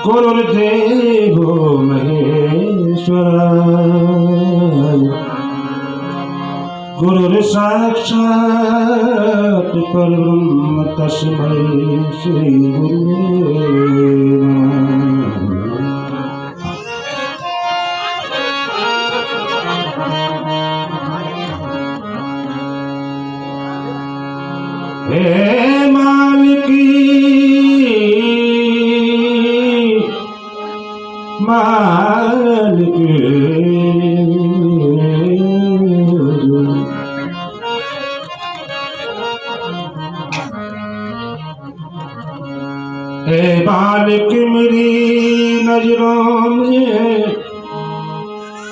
गुरुर्देवो महेश्वरा गुरुर्साक्षात् परब्रह्म तस्मै श्री गुरुवे नमः। हे मालिकी मालिक हे मालिक मेरी नजरों में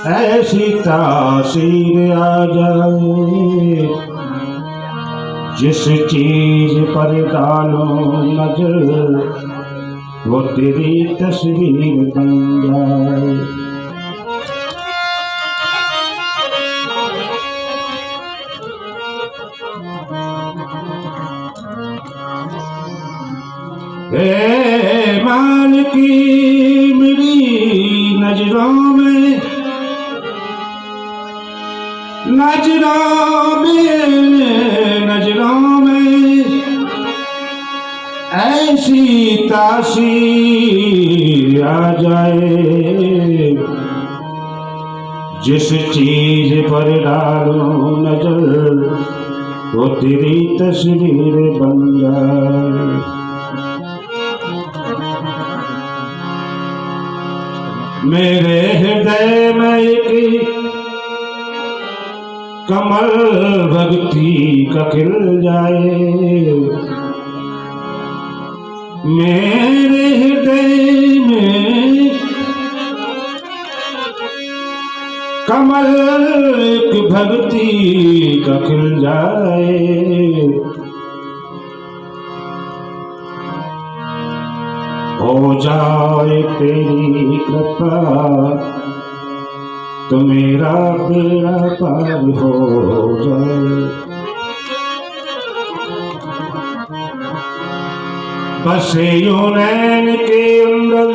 ऐसी तासीर आ जाए जिस चीज पर डालो नजर वो तेरी तस्वीर बन जाए। हे मालिकी मेरी नजरों में ऐसी तासीर आ जाए जिस चीज पर डालो नजर वो तेरी तस्वीर बन जाए। मेरे हृदय में एक कमल भक्ति का खिल जाए। मेरे हृदय में कमल एक भक्ति का खिल जाए। हो जाए तेरी कृपा तो मेरा बेड़ा पार हो जाए। बसे यूं नैन के अंदर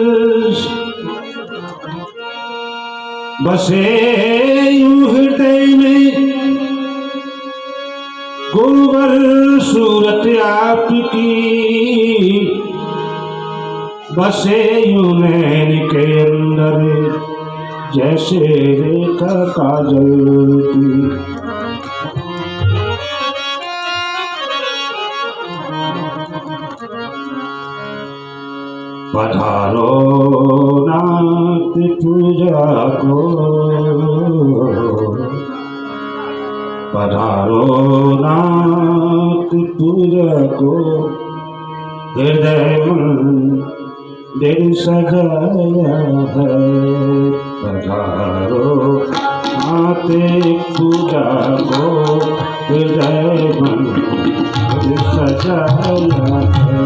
बसे यूं हृदय में गुरुवर सूरत आपकी बसे यूं नैन के अंदर जैसे रेखा काजल की। पधारो नाथ पूजा को पधारो नाथ पूजा को हृदय मंदिर सजाया है। पधारो नाथ पूजा को हृदय मंदिर सजाया है।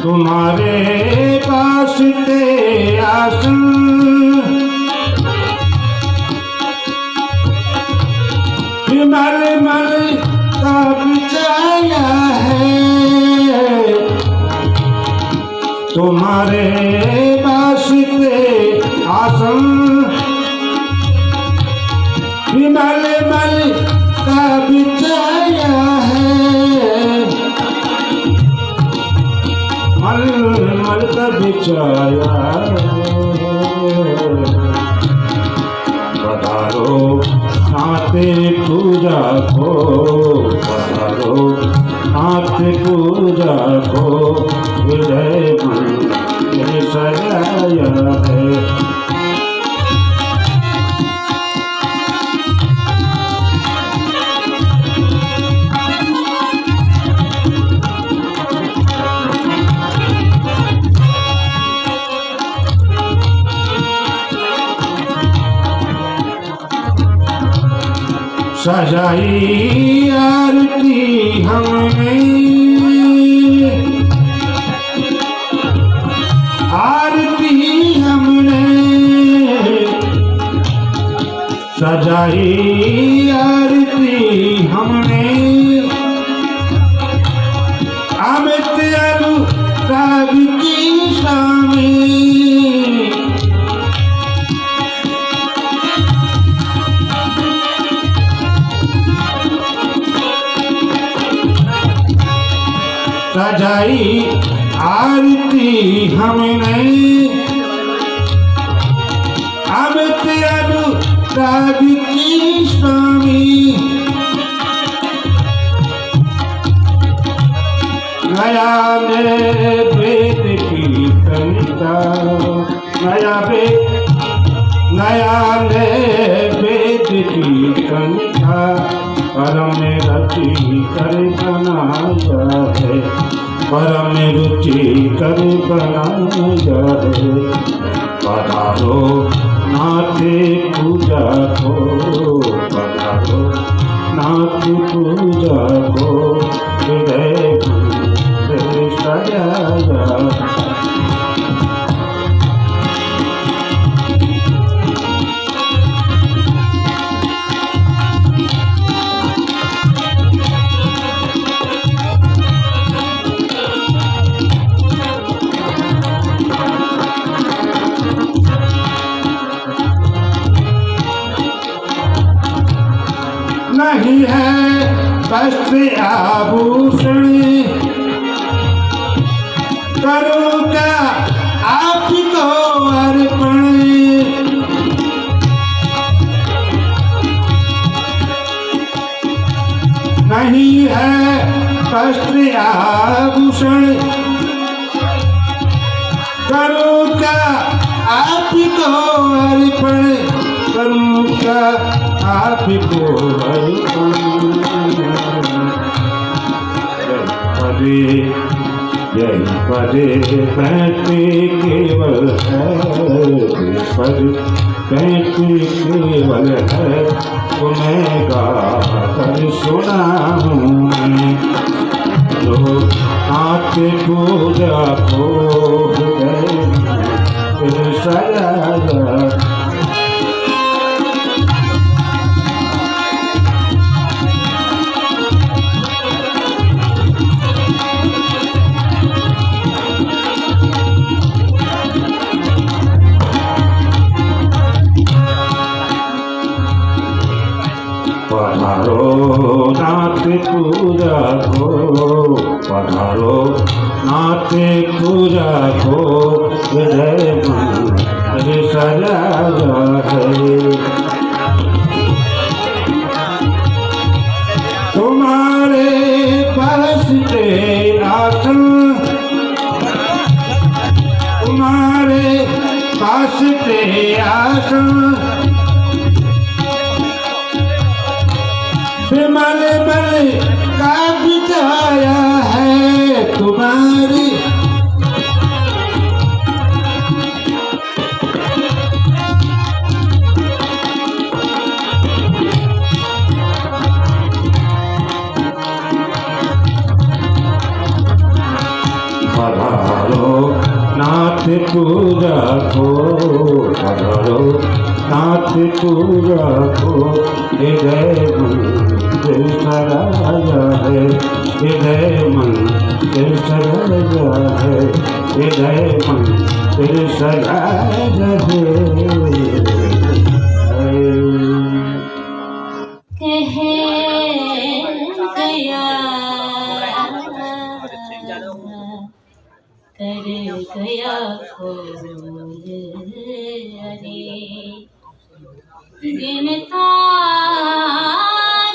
तुम्हारे पास ते आसन हिमाल मल का बिछाया है। तुम्हारे पास ते आसन हिमाल मल का बिछाया है। मल का बिछाया पधारो नाते पूजा को पधारो नाते पूजा को हृदय मंदिर सजाई आरती हमने, आरती हमने सजाई आरती हमने। अमित अनुराग की स्वामी सजाई आरती हमने। अमित अनुराग की स्वामी नया वेद की कविता, नया वेद की कविता परम रचि कर बनाया है, परम रुचि कर बनाया है। पधारो नाथ पूजा को, पधारो नाथ पूजा को, हृदय सजाया। नहीं है वस्त्र आभूषण करो क्या आपको अर्पण। नहीं है वस्त्र आभूषण करो क्या आपको अर्पण, करो क्या आपको अर्पण। यही पदे पैंती केवल है, पद पैंती केवल है, तुम्हें गा कर सुना हूँ मैं। जो नाथ पूजा को हृदय सजाया। पधारो नाथ पूजा को, पधारो नाथ पूजा को, हृदय मन सजाया है। तुम्हारे पास ते आसन, तुम्हारे पास ते आसन, विमल बल का बिछाया है तुम्हारी। पधारो नाथ पूजा को, पधारो नाथ पूजा को, हृदय सजाया है, हृदय मन सजाया है, हृदय मन सजाया है। कर गया खोल अरे गिनता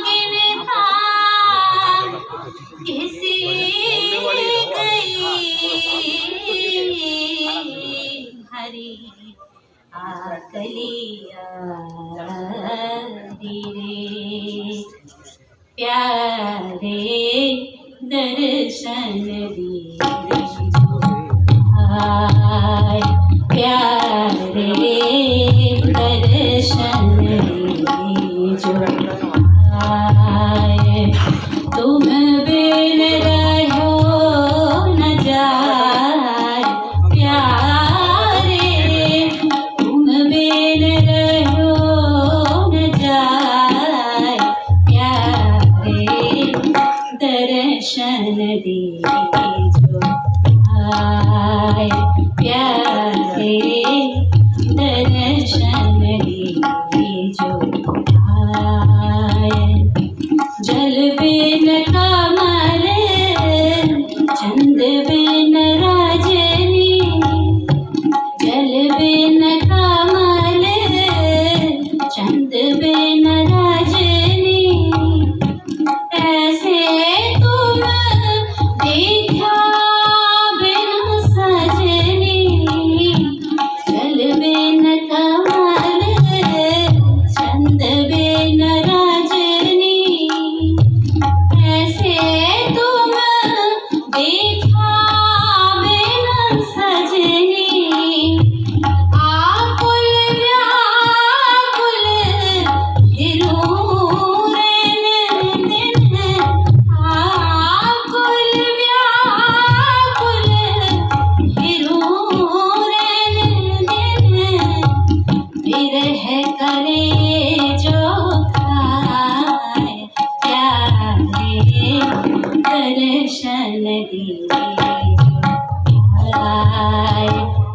गिनता किसी गई हरी आकलिया रे प्यारे दर्शन दीजिए प्यारे दर्शन दीजिए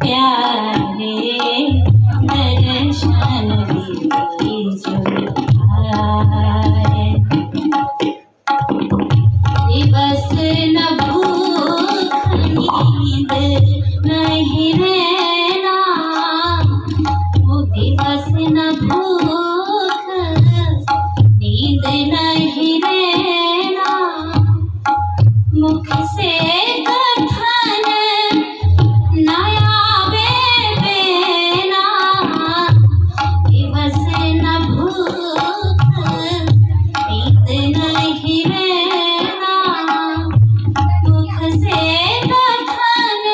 प्यारे दर्शन दीजो आए। दिवस न भूख नींद नहीं रहना, वो दिवस न भूख नींद नहीं रहना, मुख से कथन न आवे बेना, दिवस न भूख नींद नहीं रहना, मुख से कथन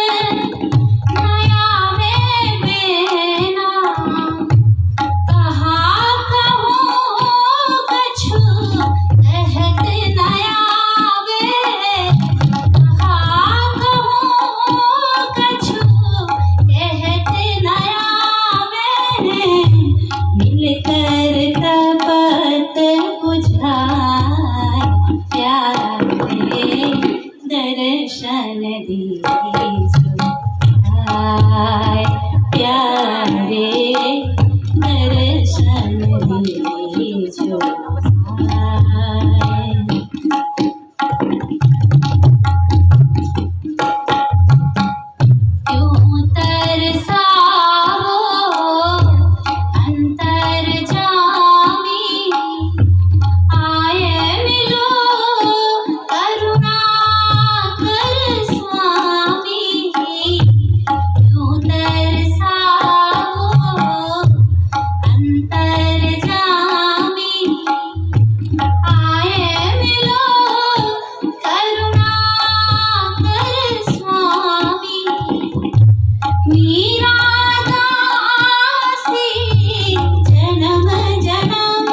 न आवे बेना, कहा कहूँ कछु कहत न आवे, कहा कहूँ कछु कहत न आवे, मिलकर तपत बुझाए प्यारे दर्शन दीजो आए, प्यारे दर्शन दीजो आए। क्यों तरसाओ अंतर जामी, आए मिलो करुणा कर स्वामी, क्यों तरसाओ अंतर जामी, आए मिलो करुणा कर स्वामी, मीरा दासी जन्म जन्म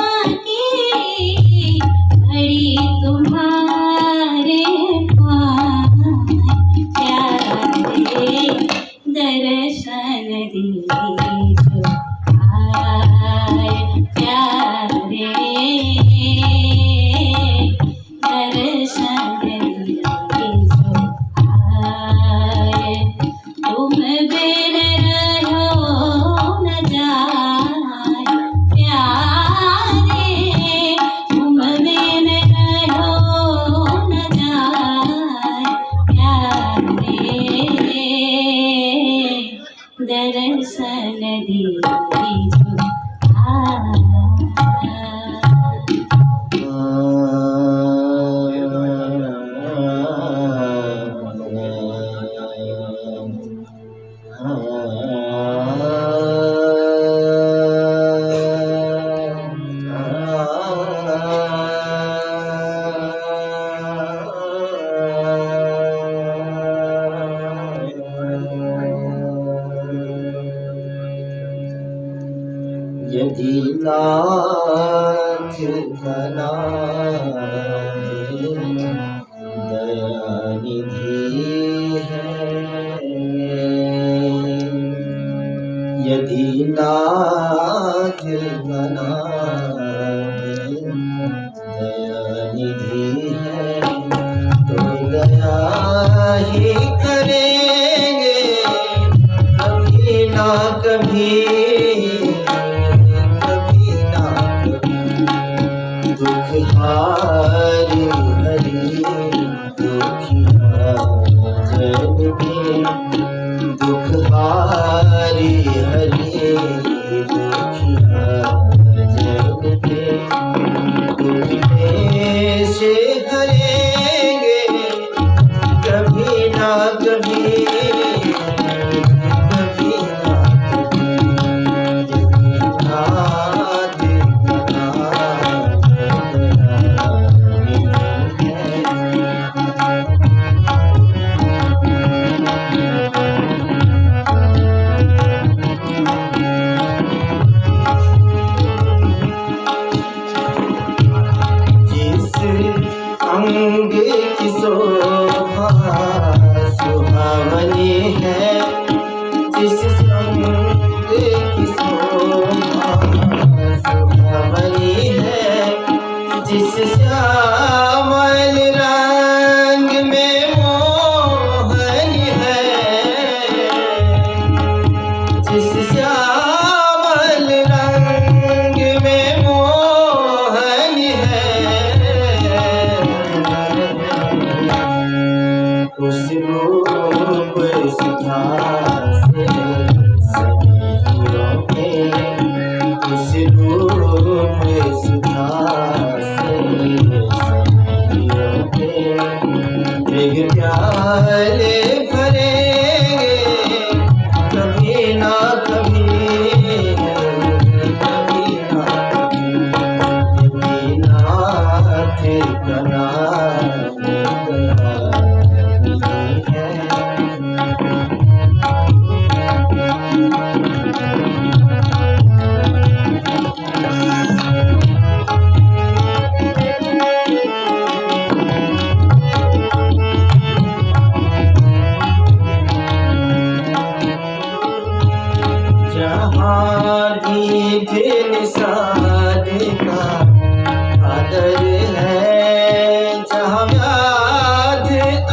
की घड़ी तुम्हारे पास, प्यारे दर्शन दीजो आए, प्यारे दर्शन दीजो आए। तुम बिन रहो न जाए प्यारे, तुम बिन रहो न जाए प्यारे दर्शन दीजो आए। यदि नाथ का नाम दयानिधि है, यदि नाथ का नाम दयानिधि है, तो दया ही करेंगे कभी ना कभी, हारी हरी दुखिया जन के, दुख हारी हरी दुखिया जन के, दुख में से हरेंगे कभी ना कभी, कभी ना अंग की शोभा सुहावनी है, जिस संग की शोभा सुहावनी है, जिस श्यामल रंग में मोहन है, जिस श्यामल रंग में मोहन है, उस रूप सुधा से सखियों के, उस रूप सुधा से सखियों के मृग प्याले भरेंगे कभी ना कभी, कभी ना कभी, नाथ कना निषाद का आदर है, जहाँ व्याध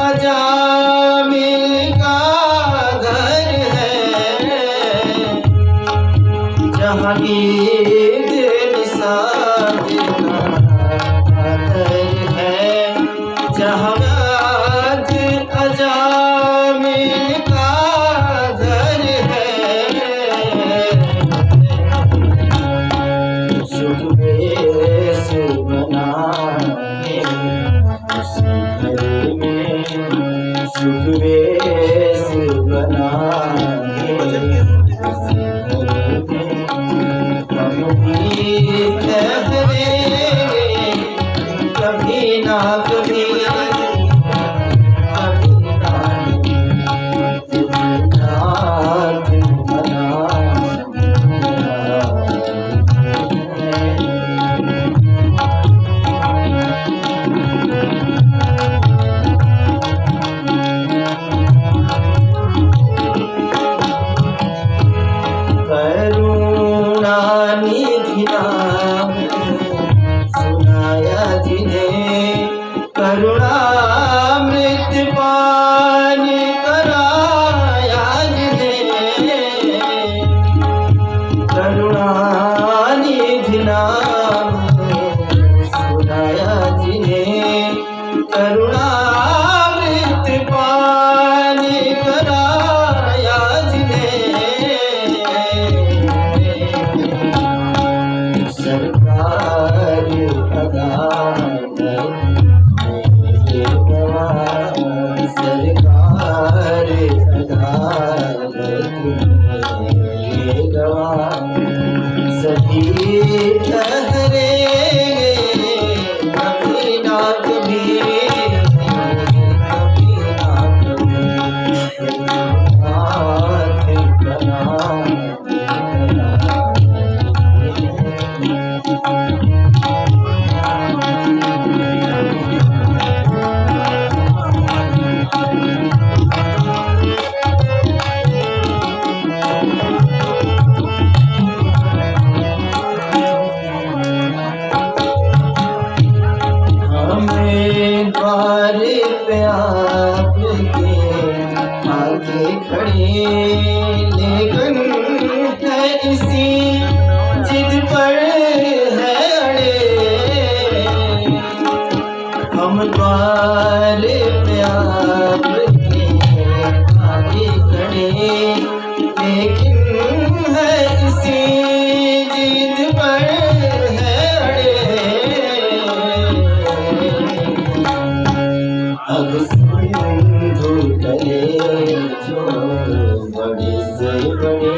अजामिल का घर है, जहाँ ईद निषाद का आदर है, जहाँ व्याध अजामिल का घर है, सुखवेश बना के उसी घर में, सुखवेश बना के उसी घर में कभी ठहरेंगे कभी ना कभी, कभी ना कभी, नाथ बना निधि नाम सुनाया जिन्हें, करुणामृत पान कराया जिन्हें, करुणानिधि नाम सुनाया जिन्हें, करुणामृत पान कराया जिन्हें, सरकार अदालत ये गवाह, सरकार अदालत ये गवाह, सभी ठहरेंगे कभी ना कभी, कभी ना कभी, नाथ बना द्वार पे आपके आगे खड़े, लेकिन है इसी जिद पर है अड़े, हम द्वार पे आपके आगे खड़े, लेकिन है इसी जिद पर है अड़े, अब सिंधु तले जो बड़े से बड़े,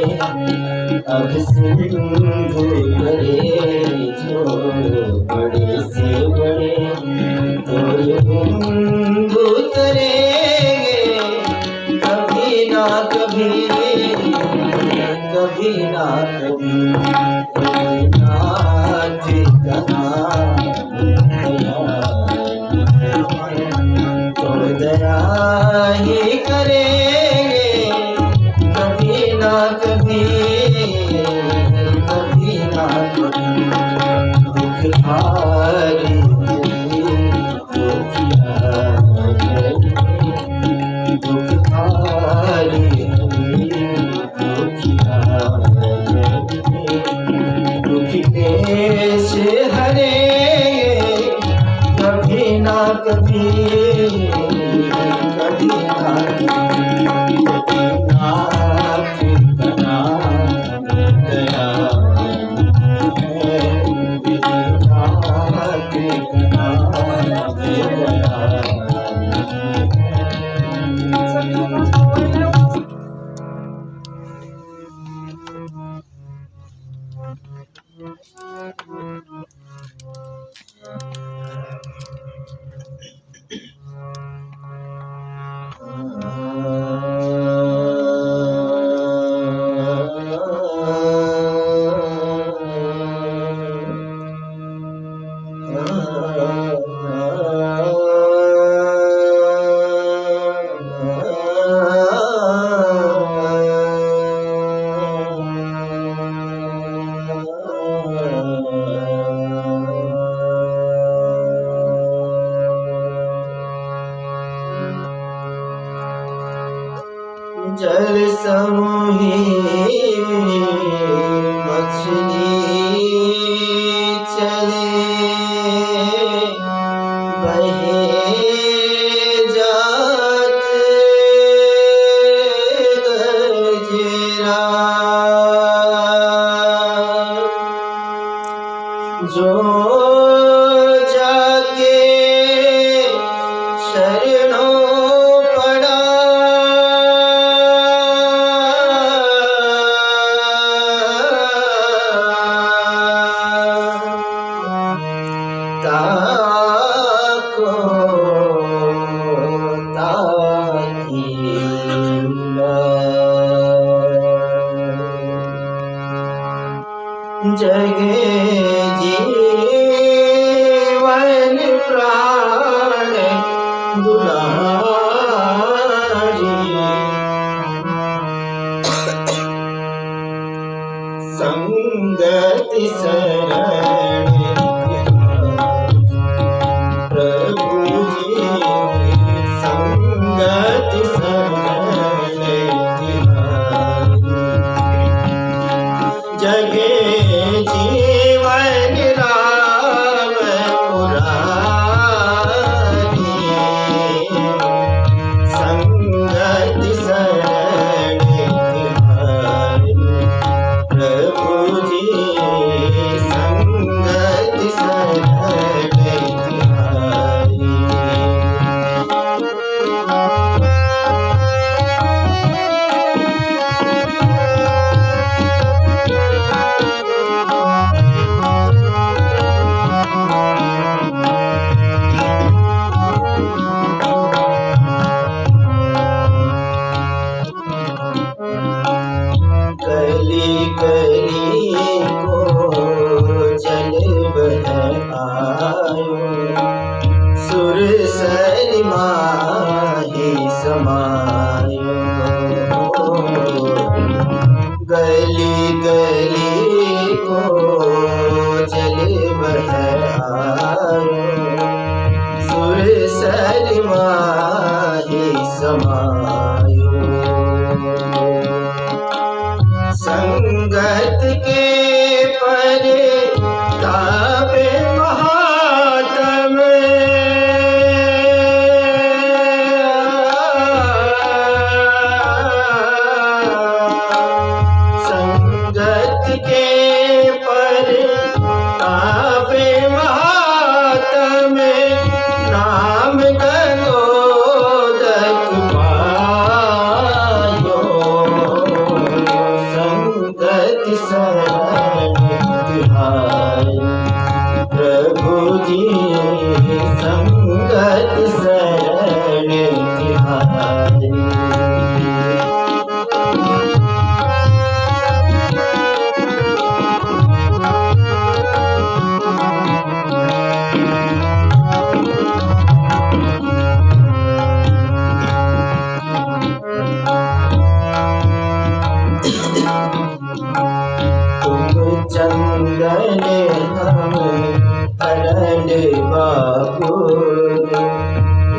अब सिंधु तले जो बड़े से बड़े, तो हिंदू तरेंगे कभी ना कभी, कभी ना कभी, नाथ कना तो दया ही करेंगे कभी ना कभी, कभी ना कभी, दुख हारी दुख हारी दुखिया समूही मछली चले बहे जाते गजरा जो जाके शरणों पड़ा ताको ताकीला जगे जीवन प्राण दुलारी संगति शरण प्रभु जी संगति शरण जगे जीवन राम मुरारी संगति शरण प्रभु जी संगति शरण गली गली को जल बह आयो सुर सरिमाही समायो गली गली को जल बह आयो सुर सरिमाही समायो संगत के परे तापे महात्म संगत के परे तापे महात्म नाम गंगोदक पायो संगति शरण तिहारी प्रभु जी संगति शरण तिहारी चंदन हम अरण्य बाबू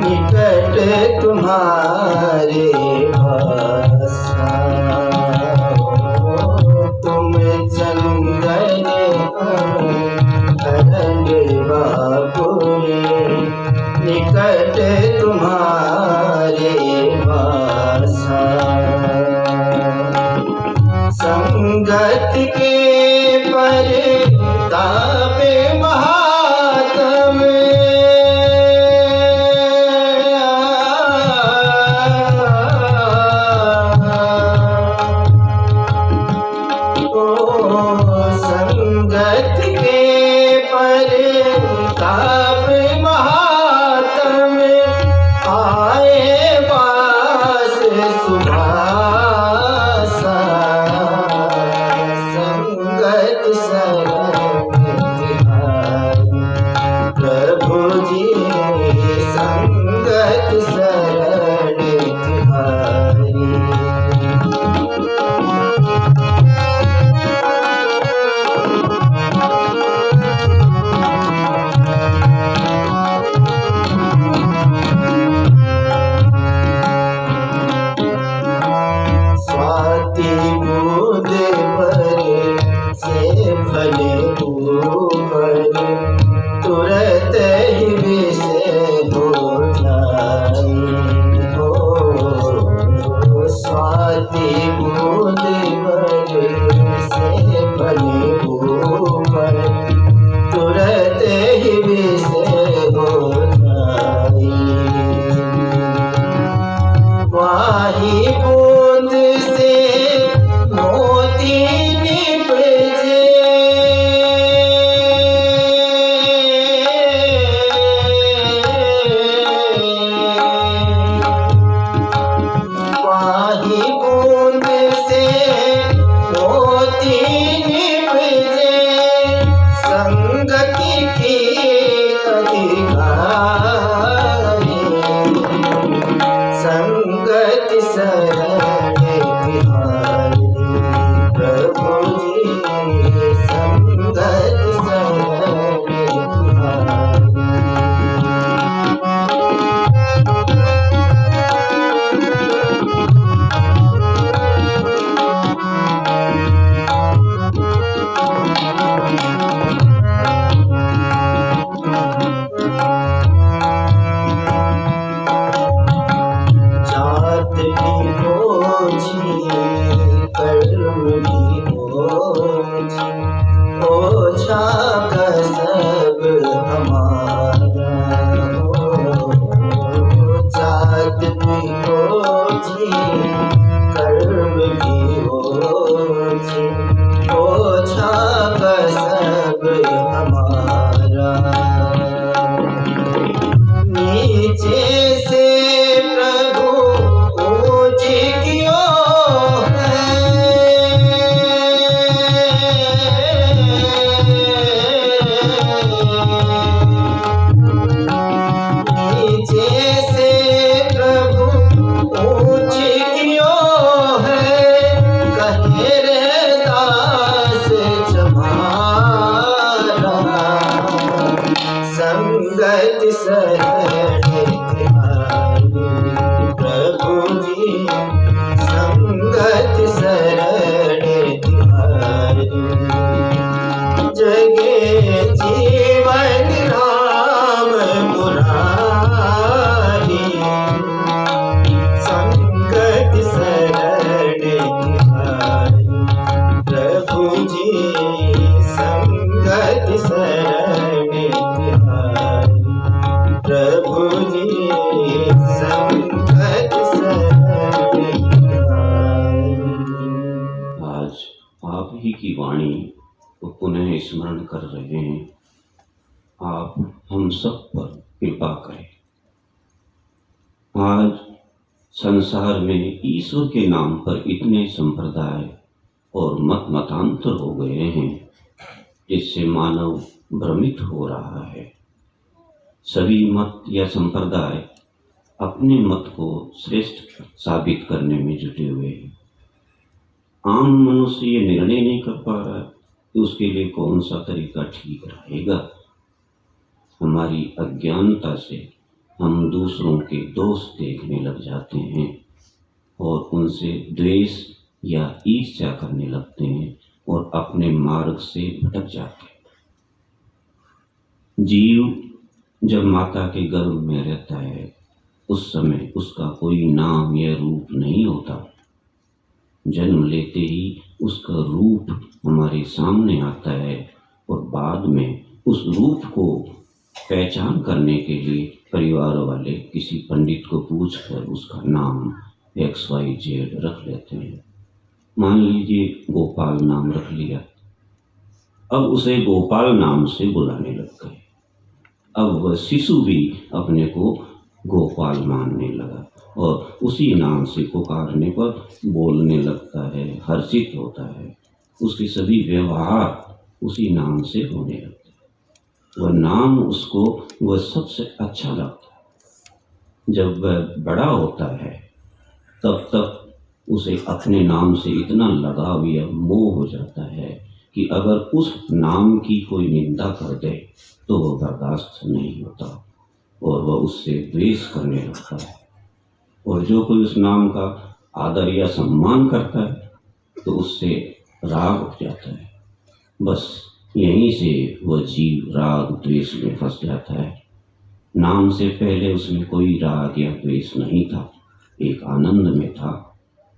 निकट तुम्हारे भाषा तुम चंदन हम अरण्य बाबू निकट तुम्हारे भाषा संगत के परे तापे महात्म संगत के परे तापे महात्म आए बास सुभाषा संगत बने घूमर तुरंत ही विष हो जाई। वाही बूंद से मोती निपजे, वाही बूंद से मोती निपजे, संगति की अधिकारी, संगति शरण तिहारी। प्रभु जी संगति शरण तिहारी। जात भी बोझी कर्म भी बोझी, ओछा का सब हमारा हो। जात भी बोझी कर्म भी बोझी, ओछा का सब हमारा। नीचे से प्रभु ऊंच कियो है, नीचे से प्रभु ऊंच कियो है, कहे रे दास तुम्हारा। संगत शरण तिहारी। प्रभु जी संगत शरण तिहारी। जगे जीवन राम मुरारी, संगत शरण तिहारी। प्रभु जी संगत शरण तिहारी। प्रभु जी संगत शरण तिहारी। आज आप ही की वाणी को पुनः स्मरण कर रहे हैं। आप हम सब पर कृपा करें। आज संसार में ईश्वर के नाम पर इतने संप्रदाय और मतांतर हो गए हैं जिससे मानव भ्रमित हो रहा है। सभी मत या संप्रदाय अपने मत को श्रेष्ठ साबित करने में जुटे हुए हैं। आम मनुष्य ये निर्णय नहीं कर पा रहा कि उसके लिए कौन सा तरीका ठीक रहेगा। हमारी अज्ञानता से हम दूसरों के दोष देखने लग जाते हैं और उनसे द्वेष या ईर्ष्या करने लगते हैं और अपने मार्ग से भटक जाते हैं। जीव जब माता के गर्भ में रहता है उस समय उसका कोई नाम या रूप नहीं होता। जन्म लेते ही उसका रूप हमारे सामने आता है और बाद में उस रूप को पहचान करने के लिए परिवार वाले किसी पंडित को पूछकर उसका नाम XYZ रख लेते हैं। मान लीजिए गोपाल नाम रख लिया, अब उसे गोपाल नाम से बुलाने लग गए। अब वह शिशु भी अपने को गोपाल मानने लगा और उसी नाम से पुकारने पर बोलने लगता है, हर्षित होता है। उसके सभी व्यवहार उसी नाम से होने लगते हैं। वह नाम उसको वह सबसे अच्छा लगता है। जब वह बड़ा होता है तब तक उसे अपने नाम से इतना लगाव या मोह हो जाता है कि अगर उस नाम की कोई निंदा कर दे तो वह बर्दाश्त नहीं होता और वह उससे द्वेष करने लगता है। और जो कोई उस नाम का आदर या सम्मान करता है तो उससे राग उठ जाता है। बस यहीं से वह जीव राग द्वेष में फंस जाता है। नाम से पहले उसमें कोई राग या द्वेष नहीं था, एक आनंद में था।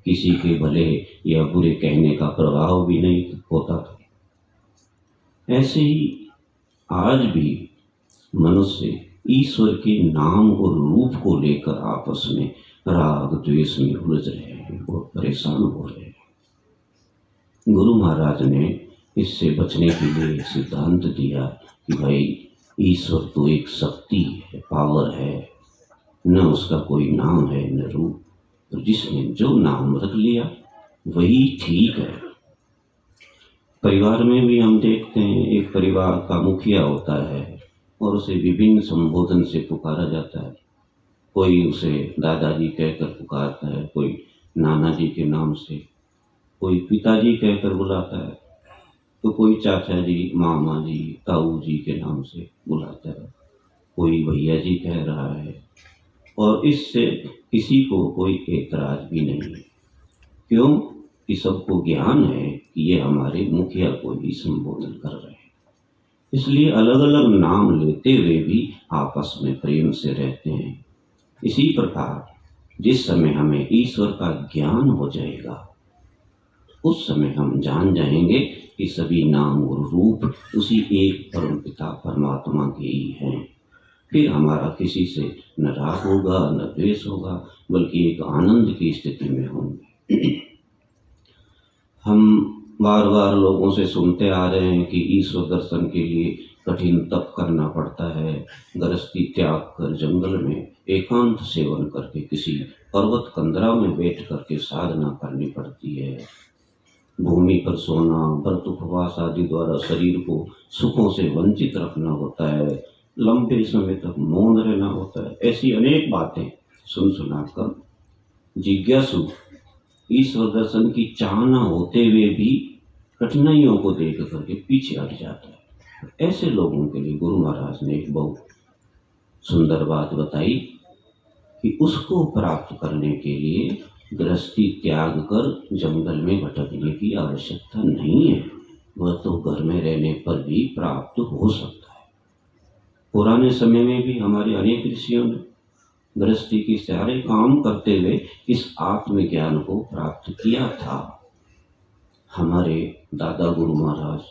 किसी के भले या बुरे कहने का प्रभाव भी नहीं होता था। ऐसे ही आज भी मनुष्य ईश्वर के नाम और रूप को लेकर आपस में राग द्वेष में उलझ रहे हैं और परेशान हो रहे हैं। गुरु महाराज ने इससे बचने के लिए सिद्धांत दिया कि भाई ईश्वर तो एक शक्ति है, पावर है, न उसका कोई नाम है न रूप, तो जिसने जो नाम रख लिया वही ठीक है। परिवार में भी हम देखते हैं, एक परिवार का मुखिया होता है और उसे विभिन्न संबोधन से पुकारा जाता है। कोई उसे दादाजी कहकर पुकारता है, कोई नाना जी के नाम से, कोई पिताजी कहकर बुलाता है, तो कोई चाचा जी, मामा जी, ताऊ जी के नाम से बुलाता है, कोई भैया जी कह रहा है, और इससे किसी को कोई एतराज भी नहीं है। क्यों? कि सबको ज्ञान है कि ये हमारे मुखिया को ही संबोधन कर रहे हैं। इसलिए अलग अलग नाम लेते हुए भी आपस में प्रेम से रहते हैं। इसी प्रकार जिस समय हमें ईश्वर का ज्ञान हो जाएगा, उस समय हम जान जाएंगे कि सभी नाम और रूप उसी एक परमपिता परमात्मा के ही हैं। फिर हमारा किसी से न राग होगा न द्वेष होगा, बल्कि एक आनंद की स्थिति में होंगे। हम बार बार लोगों से सुनते आ रहे हैं कि ईश्वर दर्शन के लिए कठिन तप करना पड़ता है, गृहस्थी त्याग कर जंगल में एकांत सेवन करके किसी पर्वत कंदरा में बैठ करके साधना करनी पड़ती है, भूमि पर सोना, व्रत उपवास आदि द्वारा शरीर को सुखों से वंचित रखना होता है, लंबे समय तक मौन रहना होता है। ऐसी अनेक बातें सुन सुनाकर जिज्ञासु ईश्वर दर्शन की चाहना होते हुए भी कठिनाइयों को देख करके पीछे हट जाता है। ऐसे लोगों के लिए गुरु महाराज ने एक बहुत सुंदर बात बताई कि उसको प्राप्त करने के लिए गृहस्थी त्याग कर जंगल में भटकने की आवश्यकता नहीं है, वह तो घर में रहने पर भी प्राप्त हो सकता है। पुराने समय में भी हमारे अनेक ऋषियों ने गृहस्थी के सारे काम करते हुए इस आत्मज्ञान को प्राप्त किया था। हमारे दादा गुरु महाराज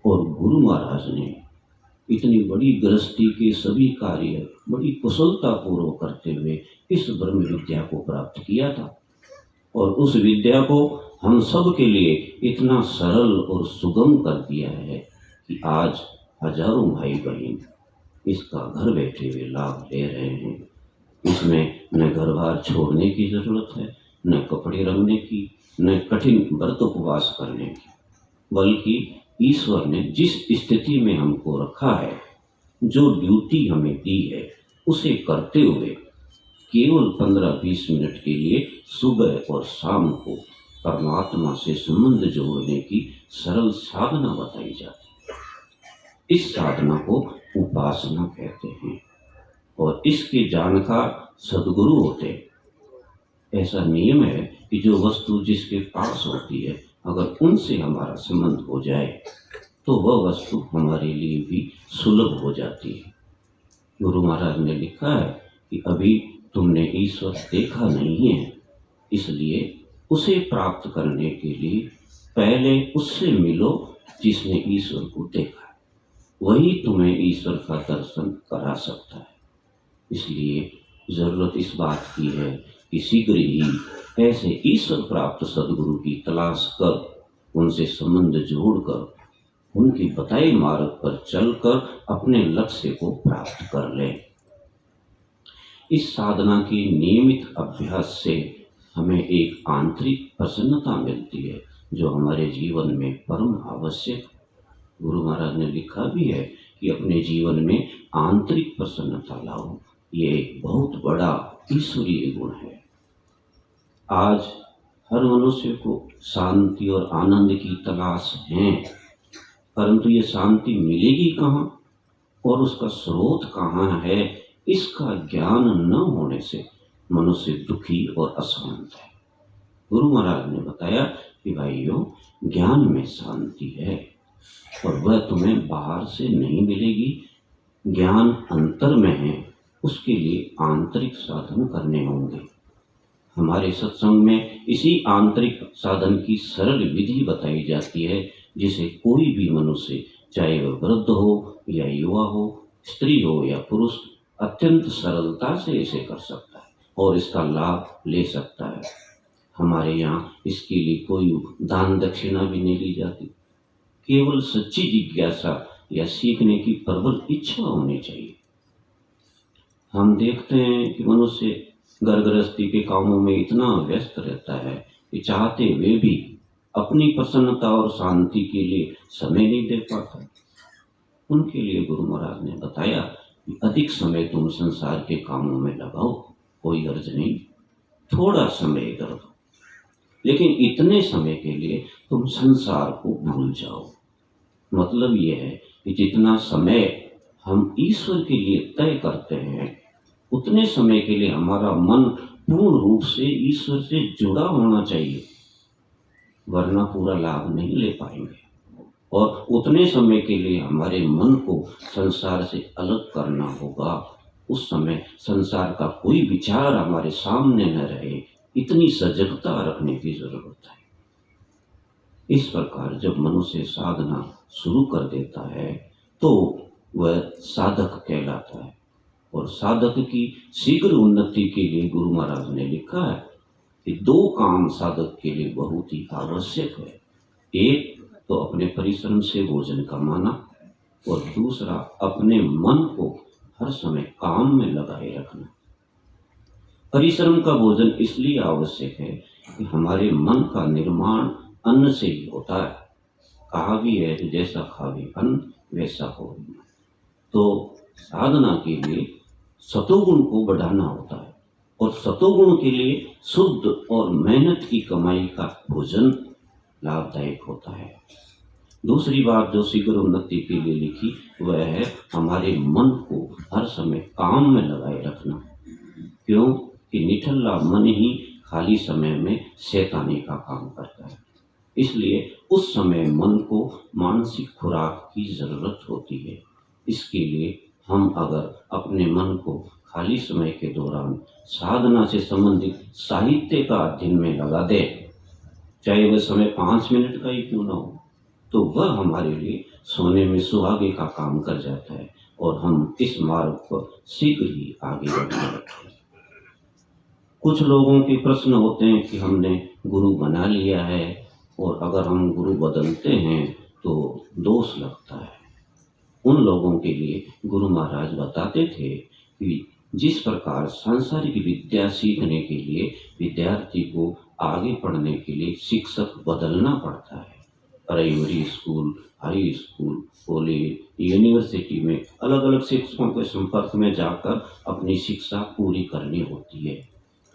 और गुरु महाराज ने इतनी बड़ी गृहस्थी के सभी कार्य बड़ी कुशलता पूर्वक करते हुए इस ब्रह्म विद्या को प्राप्त किया था, और उस विद्या को हम सब के लिए इतना सरल और सुगम कर दिया है कि आज हजारों भाई बहन इसका घर बैठे हुए लाभ ले रहे हैं। इसमें न घर बार छोड़ने की जरूरत है, न कपड़े रंगने की, न कठिन व्रत उपवास करने की, बल्कि ईश्वर ने जिस स्थिति में हमको रखा है, जो ड्यूटी हमें दी है, उसे करते हुए केवल 15-20 मिनट के लिए सुबह और शाम को परमात्मा से संबंध जोड़ने की सरल साधना बताई जाती है। इस साधना को उपासना कहते हैं और इसके जानकार सद्गुरु होते हैं। ऐसा नियम है कि जो वस्तु जिसके पास होती है, अगर उनसे हमारा संबंध हो जाए तो वह वस्तु हमारे लिए भी सुलभ हो जाती है। गुरु महाराज ने लिखा है कि अभी तुमने ईश्वर देखा नहीं है, इसलिए उसे प्राप्त करने के लिए पहले उससे मिलो जिसने ईश्वर को देखा है, वही तुम्हें ईश्वर का दर्शन करा सकता है। इसलिए जरूरत इस बात की है कि शीघ्र ही ऐसे ईश्वर प्राप्त सद्गुरु की तलाश कर उनसे संबंध जोड़कर उनके बताए मार्ग पर चलकर अपने लक्ष्य को प्राप्त कर लें। इस साधना के नियमित अभ्यास से हमें एक आंतरिक प्रसन्नता मिलती है जो हमारे जीवन में परम आवश्यक। गुरु महाराज ने लिखा भी है कि अपने जीवन में आंतरिक प्रसन्नता लाओ, ये एक बहुत बड़ा ईश्वरीय गुण है। आज हर मनुष्य को शांति और आनंद की तलाश है, परंतु ये शांति मिलेगी कहाँ और उसका स्रोत कहाँ है, इसका ज्ञान न होने से मनुष्य दुखी और अशांत है। गुरु महाराज ने बताया कि भाइयों, ज्ञान में शांति है और वह तुम्हें बाहर से नहीं मिलेगी। ज्ञान अंतर में है, उसके लिए आंतरिक साधन करने होंगे। हमारे सत्संग में इसी आंतरिक साधन की सरल विधि बताई जाती है, जिसे कोई भी मनुष्य चाहे वह वृद्ध हो या युवा हो, स्त्री हो या पुरुष, अत्यंत सरलता से इसे कर सकता है और इसका लाभ ले सकता है। हमारे यहाँ इसके लिए कोई दान दक्षिणा भी नहीं ली जाती, केवल सच्ची जिज्ञासा या सीखने की प्रबल इच्छा होनी चाहिए। हम देखते हैं कि मनुष्य घर गृहस्थी के कामों में इतना व्यस्त रहता है कि चाहते हुए भी अपनी प्रसन्नता और शांति के लिए समय नहीं दे पाता। उनके लिए गुरु महाराज ने बताया कि अधिक समय तुम संसार के कामों में लगाओ, कोई अर्ज नहीं, थोड़ा समय इधर दो, लेकिन इतने समय के लिए तुम संसार को भूल जाओ। मतलब यह है कि जितना समय हम ईश्वर के लिए तय करते हैं, उतने समय के लिए हमारा मन पूर्ण रूप से ईश्वर से जुड़ा होना चाहिए, वरना पूरा लाभ नहीं ले पाएंगे। और उतने समय के लिए हमारे मन को संसार से अलग करना होगा। उस समय संसार का कोई विचार हमारे सामने न रहे, इतनी सजगता रखने की जरूरत है। इस प्रकार जब मनुष्य साधना शुरू कर देता है तो वह साधक कहलाता है। और साधक की शीघ्र उन्नति के लिए गुरु महाराज ने लिखा है कि 2 काम साधक के लिए बहुत ही आवश्यक है। एक तो अपने परिश्रम से भोजन कमाना और दूसरा अपने मन को हर समय काम में लगाए रखना। परिश्रम का भोजन इसलिए आवश्यक है कि हमारे मन का निर्माण अन्न से ही होता है। कहा भी है कि जैसा खावे अन्न वैसा हो। तो साधना के लिए सतोगुण को बढ़ाना होता है और सतोगुण के लिए शुद्ध और मेहनत की कमाई का भोजन लाभदायक होता है। दूसरी बात जो शीघ्र उन्नति के लिए लिखी वह है हमारे मन को हर समय काम में लगाए रखना। क्यों कि निठल्ला मन ही खाली समय में शैतानी का काम करता है। इसलिए उस समय मन को मानसिक खुराक की जरूरत होती है। इसके लिए हम अगर अपने मन को खाली समय के दौरान साधना से संबंधित साहित्य का अध्ययन में लगा दे, चाहे वह समय 5 मिनट का ही क्यों ना हो, तो वह हमारे लिए सोने में सुहागे का काम कर जाता है और हम इस मार्ग पर शीघ्र ही आगे बढ़ने लगते हैं। कुछ लोगों के प्रश्न होते हैं कि हमने गुरु बना लिया है और अगर हम गुरु बदलते हैं तो दोष लगता है। उन लोगों के लिए गुरु महाराज बताते थे कि जिस प्रकार सांसारिक विद्या सीखने के लिए विद्यार्थी को आगे पढ़ने के लिए शिक्षक बदलना पड़ता है, primary school, high school, college, university में अलग अलग शिक्षकों के संपर्क में जाकर अपनी शिक्षा पूरी करनी होती है,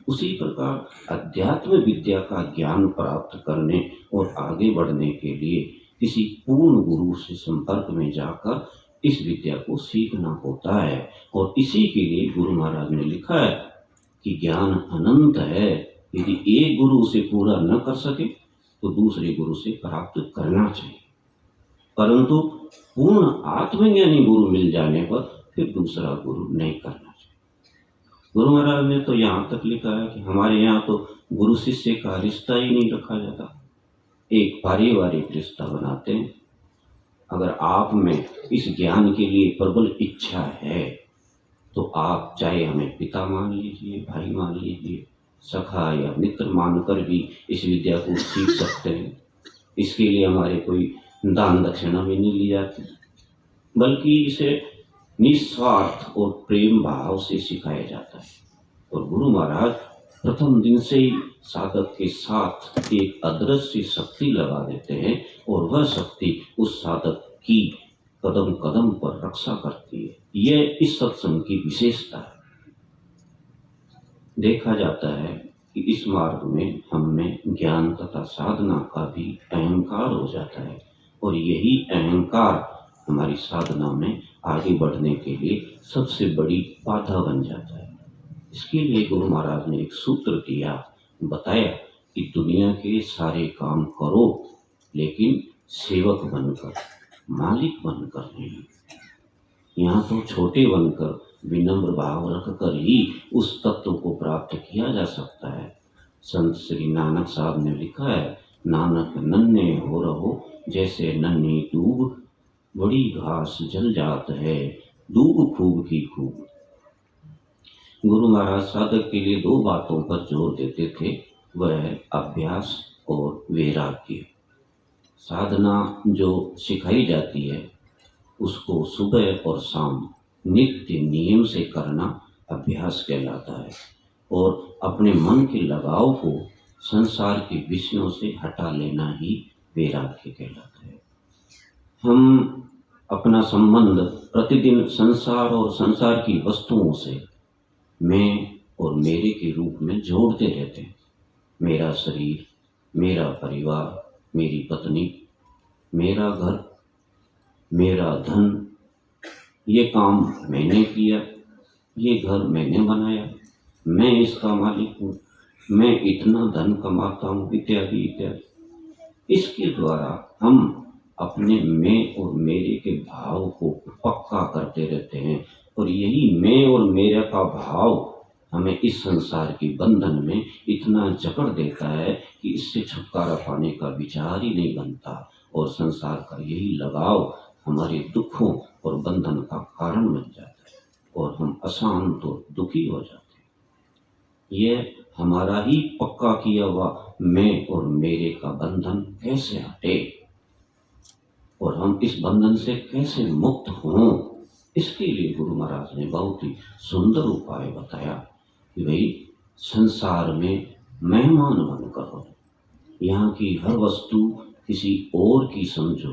उसी प्रकार अध्यात्म विद्या का ज्ञान प्राप्त करने और आगे बढ़ने के लिए किसी पूर्ण गुरु से संपर्क में जाकर इस विद्या को सीखना होता है। और इसी के लिए गुरु महाराज ने लिखा है कि ज्ञान अनंत है, यदि एक गुरु उसे पूरा न कर सके तो दूसरे गुरु से प्राप्त करना चाहिए, परंतु पूर्ण आत्मज्ञानी गुरु मिल जाने पर फिर दूसरा गुरु नहीं करना चाहिए। गुरु महाराज ने तो यहाँ तक लिखा है कि हमारे यहाँ तो गुरु शिष्य का रिश्ता ही नहीं रखा जाता, एक पारिवारिक रिश्ता बनाते हैं। अगर आप में इस ज्ञान के लिए प्रबल इच्छा है तो आप चाहे हमें पिता मान लीजिए, भाई मान लीजिए, सखा या मित्र मानकर भी इस विद्या को सीख सकते हैं। इसके लिए हमारे कोई दान दक्षिणा भी नहीं ली जाती, बल्कि इसे निस्वार्थ और प्रेम भाव से सिखाया जाता है। और गुरु महाराज प्रथम दिन से ही साधक के साथ एक अदृश्य शक्ति लगा देते हैं और वह शक्ति उस साधक की कदम कदम पर रक्षा करती है। यह इस सत्संग की विशेषता है। देखा जाता है कि इस मार्ग में हम में ज्ञान तथा साधना का भी अहंकार हो जाता है और यही अहंकार हमारी साधना में आगे बढ़ने के लिए सबसे बड़ी बाधा बन जाता है। इसके लिए गुरु महाराज ने एक सूत्र दिया, बताया कि दुनिया के सारे काम करो लेकिन सेवक बनकर, मालिक बनकर नहीं। यहाँ तो छोटे बनकर विनम्र भाव रखकर ही उस तत्व को प्राप्त किया जा सकता है। संत श्री नानक साहब ने लिखा है, नानक नन्हे हो रहो जैसे नन्ही दूब, बड़ी घास जल जात है, दूब खूब की खूब। गुरु महाराज साधक के लिए दो बातों पर जोर देते थे, वह है अभ्यास और वैराग्य। साधना जो सिखाई जाती है उसको सुबह और शाम नित्य नियम से करना अभ्यास कहलाता है, और अपने मन के लगाव को संसार के विषयों से हटा लेना ही वैराग्य कहलाता है। हम अपना संबंध प्रतिदिन संसार और संसार की वस्तुओं से मैं और मेरे के रूप में जोड़ते रहते हैं। मेरा शरीर, मेरा परिवार, मेरी पत्नी, मेरा घर, मेरा धन, ये काम मैंने किया, ये घर मैंने बनाया, मैं इसका मालिक हूँ, मैं इतना धन कमाता हूँ, इत्यादि इत्यादि। इसके द्वारा हम अपने मैं और मेरे के भाव को पक्का करते रहते हैं, और यही मैं और मेरे का भाव हमें इस संसार के बंधन में इतना जकड़ देता है कि इससे छुटकारा पाने का विचार ही नहीं बनता, और संसार का यही लगाव हमारे दुखों और बंधन का कारण बन जाता है, और हम अशांत और दुखी हो जाते हैं। यह हमारा ही पक्का किया हुआ मैं और मेरे का बंधन कैसे हटे और हम इस बंधन से कैसे मुक्त हों, इसके लिए गुरु महाराज ने बहुत ही सुंदर उपाय बताया कि भाई संसार में मेहमान बनकर रहो, यहाँ की हर वस्तु किसी और की समझो,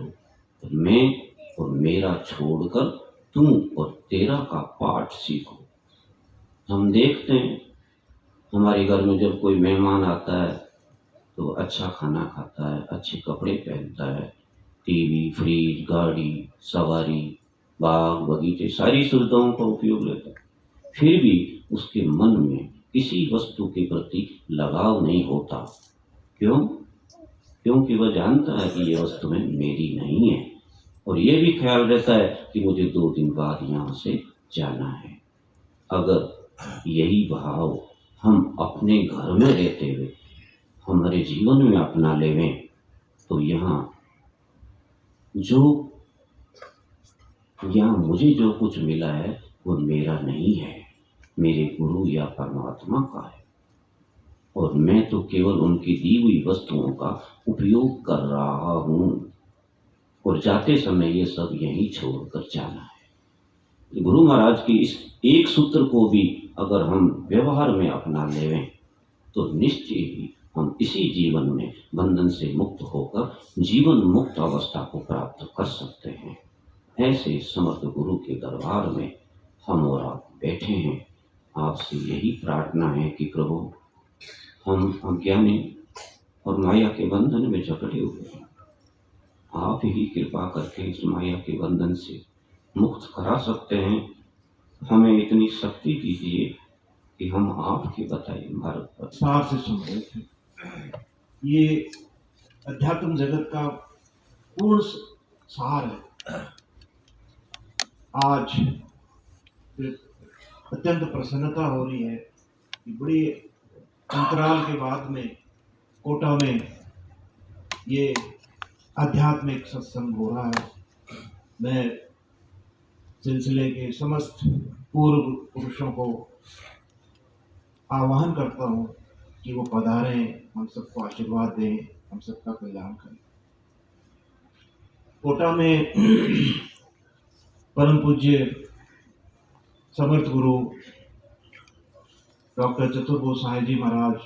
मैं और मेरा छोड़कर तू और तेरा का पाठ सीखो। हम देखते हैं हमारे घर में जब कोई मेहमान आता है तो अच्छा खाना खाता है, अच्छे कपड़े पहनता है, टीवी, फ्रिज, गाड़ी, सवारी, बाग बगीचे, सारी सुविधाओं का उपयोग लेता है, फिर भी उसके मन में किसी वस्तु के प्रति लगाव नहीं होता। क्यों? क्योंकि वह जानता है कि ये वस्तु में मेरी नहीं है, और ये भी ख्याल रहता है कि मुझे 2 दिन बाद यहाँ से जाना है। अगर यही भाव हम अपने घर में रहते हुए हमारे जीवन में अपना लेवें तो यहाँ मुझे जो कुछ मिला है वो मेरा नहीं है, मेरे गुरु या परमात्मा का है, और मैं तो केवल उनकी दी हुई वस्तुओं का उपयोग कर रहा हूँ, और जाते समय ये सब यहीं छोड़कर जाना है। गुरु महाराज की इस एक सूत्र को भी अगर हम व्यवहार में अपना लेवें तो निश्चय ही हम इसी जीवन में बंधन से मुक्त होकर जीवन मुक्त अवस्था को प्राप्त कर सकते हैं। ऐसे समर्थ गुरु के दरबार में हम और आप बैठे हैं। आपसे यही प्रार्थना है कि प्रभु, हम अज्ञानी और माया के बंधन में जकड़े हुए हैं, आप ही कृपा करके इस माया के बंधन से मुक्त करा सकते हैं। हमें इतनी शक्ति दीजिए कि हम आपके बताए मार्ग पर सार से सुन रहे थे। ये अध्यात्म जगत का पूर्ण सार है। आज अत्यंत प्रसन्नता हो रही है कि बड़ी अंतराल के बाद में कोटा में ये आध्यात्मिक सत्संग हो रहा है। मैं सिलसिले के समस्त पूर्व पुरुषों को आह्वान करता हूँ कि वो पधारें, हम सबको आशीर्वाद दें, हम सबका कल्याण करें। कोटा में परम पूज्य समर्थ गुरु डॉक्टर चतुर गोसाई जी महाराज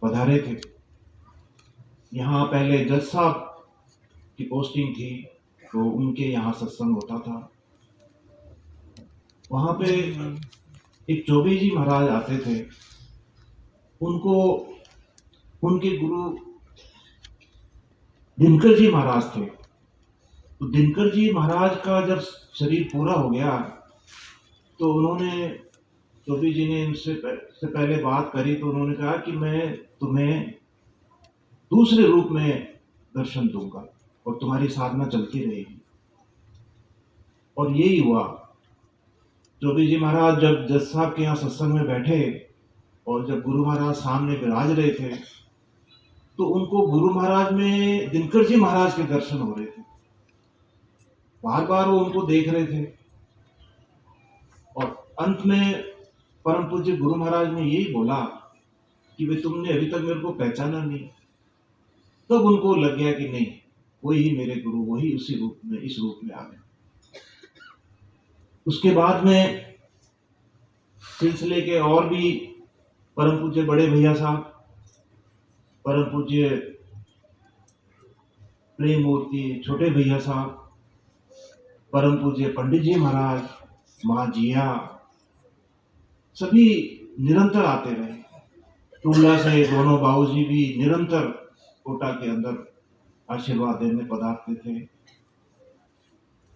पधारे थे। यहाँ पहले जज साहब की पोस्टिंग थी तो उनके यहाँ सत्संग होता था। वहाँ पे एक चौबे जी महाराज आते थे। उनको उनके गुरु दिनकर जी महाराज थे। तो दिनकर जी महाराज का जब शरीर पूरा हो गया तो उन्होंने चौबे जी ने इनसे पहले बात करी तो उन्होंने कहा कि मैं तुम्हें दूसरे रूप में दर्शन दूंगा और तुम्हारी साधना चलती रहेगी। और यही हुआ। चौबे जी महाराज जब जज साहब के यहाँ सत्संग में बैठे और जब गुरु महाराज सामने विराज रहे थे तो उनको गुरु महाराज में दिनकर जी महाराज के दर्शन हो रहे थे। बार बार वो उनको देख रहे थे। और अंत में परम पूज्य गुरु महाराज ने यही बोला कि वे तुमने अभी तक मेरे को पहचाना नहीं। तब उनको लग गया कि नहीं, वही मेरे गुरु, वही उसी रूप में, इस रूप में आ गए। उसके बाद में सिलसिले के और भी परम पूज्य बड़े भैया साहब, परम पूज्य प्रेम मूर्ति छोटे भैया साहब, परम पूज्य पंडित जी महाराज, माँ जिया, सभी निरंतर आते रहे। टूला से दोनों बाबूजी भी निरंतर कोटा के अंदर आशीर्वाद देने पधारते थे।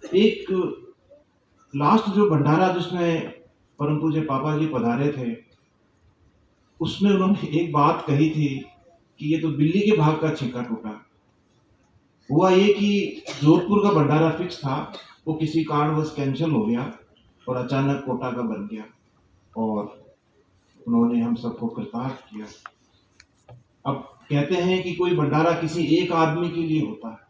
एक लास्ट जो भंडारा जिसमें परम पूज्य पापा जी पधारे थे, उसमें उन्होंने एक बात कही थी कि ये तो बिल्ली के भाग का छिक्का टूटा। हुआ ये कि जोधपुर का भंडारा फिक्स था, वो किसी कारणवश कैंसिल हो गया और अचानक कोटा का बन गया और उन्होंने हम सबको कृतार्थ किया। अब कहते हैं कि कोई भंडारा किसी एक आदमी के लिए होता है।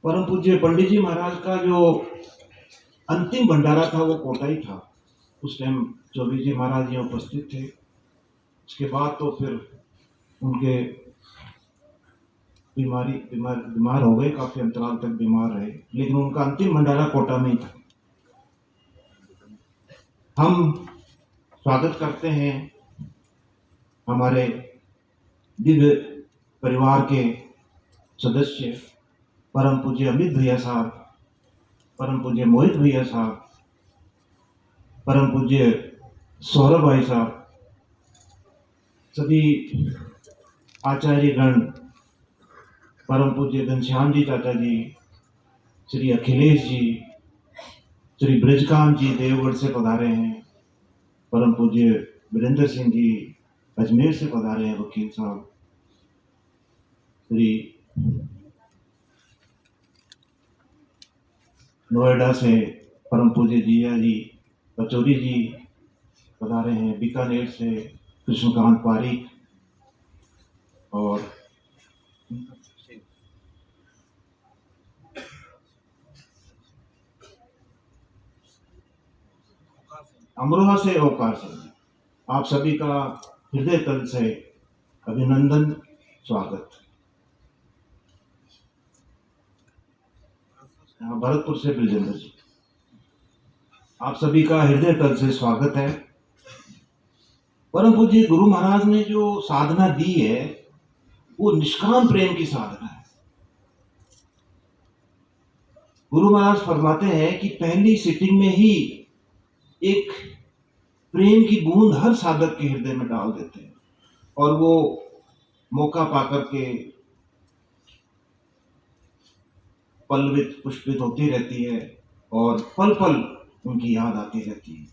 परम पूज्य पंडित जी महाराज का जो अंतिम भंडारा था वो कोटा ही था। उस टाइम चौबे जी महाराज यहाँ उपस्थित थे। उसके बाद तो फिर उनके बीमार हो गए, काफी अंतराल तक बीमार रहे, लेकिन उनका अंतिम भंडारा कोटा में ही था। हम स्वागत करते हैं हमारे दिव्य परिवार के सदस्य परम पूज्य अमित भैया साहब, परम पूज्य मोहित भैया साहब, परम पूज्य सौरभ भाई साहब, सभी आचार्यगण, परम पूज्य घनश्याम जी चाचा जी, श्री अखिलेश जी, श्री ब्रजकांत जी देवगढ़ से पधारे हैं, परम पूज्य वीरेंद्र सिंह जी अजमेर से पधारे हैं, वकील साहब, श्री नोएडा से परम पूज्य जिया जी पचौरी जी पधारे हैं, बीकानेर से कृष्णकांत पारिक और अमरोहा से ओकार सिंह। आप सभी का हृदय तल से अभिनंदन, स्वागत। भरतपुर से बिलजिंदर जी, आप सभी का हृदय तल से स्वागत है। परम पूज्य गुरु महाराज ने जो साधना दी है वो निष्काम प्रेम की साधना है। गुरु महाराज फरमाते हैं कि पहली सिटिंग में ही एक प्रेम की बूंद हर साधक के हृदय में डाल देते हैं और वो मौका पाकर के पल्लवित पुष्पित होती रहती है और पल पल उनकी याद आती रहती है।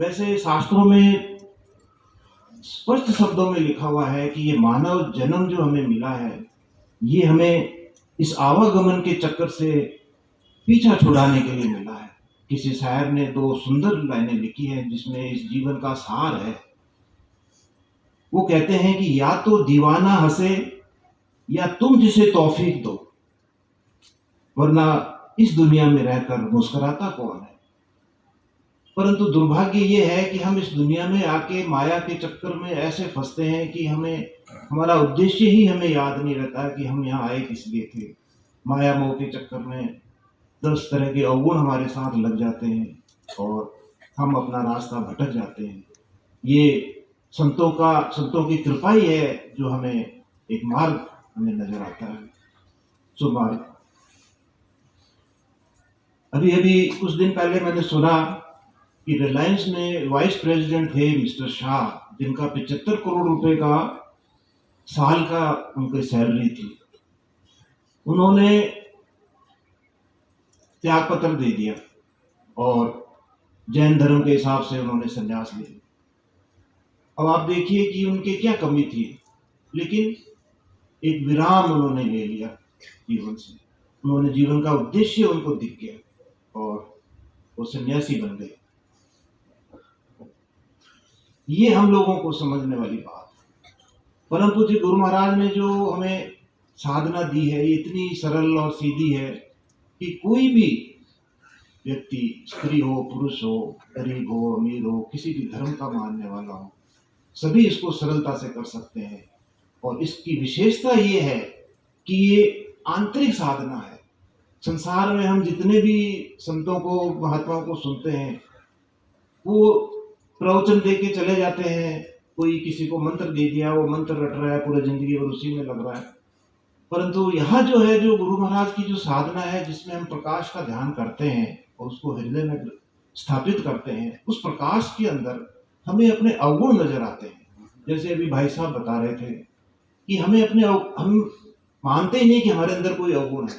वैसे शास्त्रों में स्पष्ट शब्दों में लिखा हुआ है कि ये मानव जन्म जो हमें मिला है, ये हमें इस आवागमन के चक्कर से पीछा छुड़ाने के लिए मिला है। किसी शायर ने दो सुंदर लाइनें लिखी हैं जिसमें इस जीवन का सार है। वो कहते हैं कि या तो दीवाना हंसे या तुम जिसे तौफीक दो, वरना इस दुनिया में रहकर मुस्कुराता कौन है। परंतु दुर्भाग्य ये है कि हम इस दुनिया में आके माया के चक्कर में ऐसे फंसते हैं कि हमें हमारा उद्देश्य ही हमें याद नहीं रहता कि हम यहाँ आए किस लिए थे। माया मोह के चक्कर में 10 तरह के अवगुण हमारे साथ लग जाते हैं और हम अपना रास्ता भटक जाते हैं। ये संतों की कृपा ही है जो हमें एक मार्ग हमें नजर आता है। सो अभी अभी कुछ दिन पहले मैंने सुना कि रिलायंस में वाइस प्रेसिडेंट थे मिस्टर शाह, जिनका 75 करोड़ रुपए का साल का उनकी सैलरी थी। उन्होंने त्याग पत्र दे दिया और जैन धर्म के हिसाब से उन्होंने संन्यास ले लिया। अब आप देखिए कि उनके क्या कमी थी, लेकिन एक विराम उन्होंने ले लिया जीवन से। उन्होंने जीवन का उद्देश्य उनको दिख गया और वो सन्यासी बन गए। ये हम लोगों को समझने वाली बात है। परम पूज्य गुरु महाराज ने जो हमें साधना दी है, ये इतनी सरल और सीधी है कि कोई भी व्यक्ति, स्त्री हो, पुरुष हो, गरीब हो, अमीर हो, किसी भी धर्म का मानने वाला हो, सभी इसको सरलता से कर सकते हैं। और इसकी विशेषता ये है कि ये आंतरिक साधना है। संसार में हम जितने भी संतों को, महात्माओं को सुनते हैं, वो प्रवचन दे के चले जाते हैं। कोई किसी को मंत्र दे दिया, वो मंत्र रट रहा है, पूरी जिंदगी भर उसी में लग रहा है। परंतु यहाँ जो है, जो गुरु महाराज की जो साधना है, जिसमें हम प्रकाश का ध्यान करते हैं और उसको हृदय में स्थापित करते हैं, उस प्रकाश के अंदर हमें अपने अवगुण नजर आते हैं। जैसे अभी भाई साहब बता रहे थे कि हम मानते ही नहीं कि हमारे अंदर कोई अवगुण है,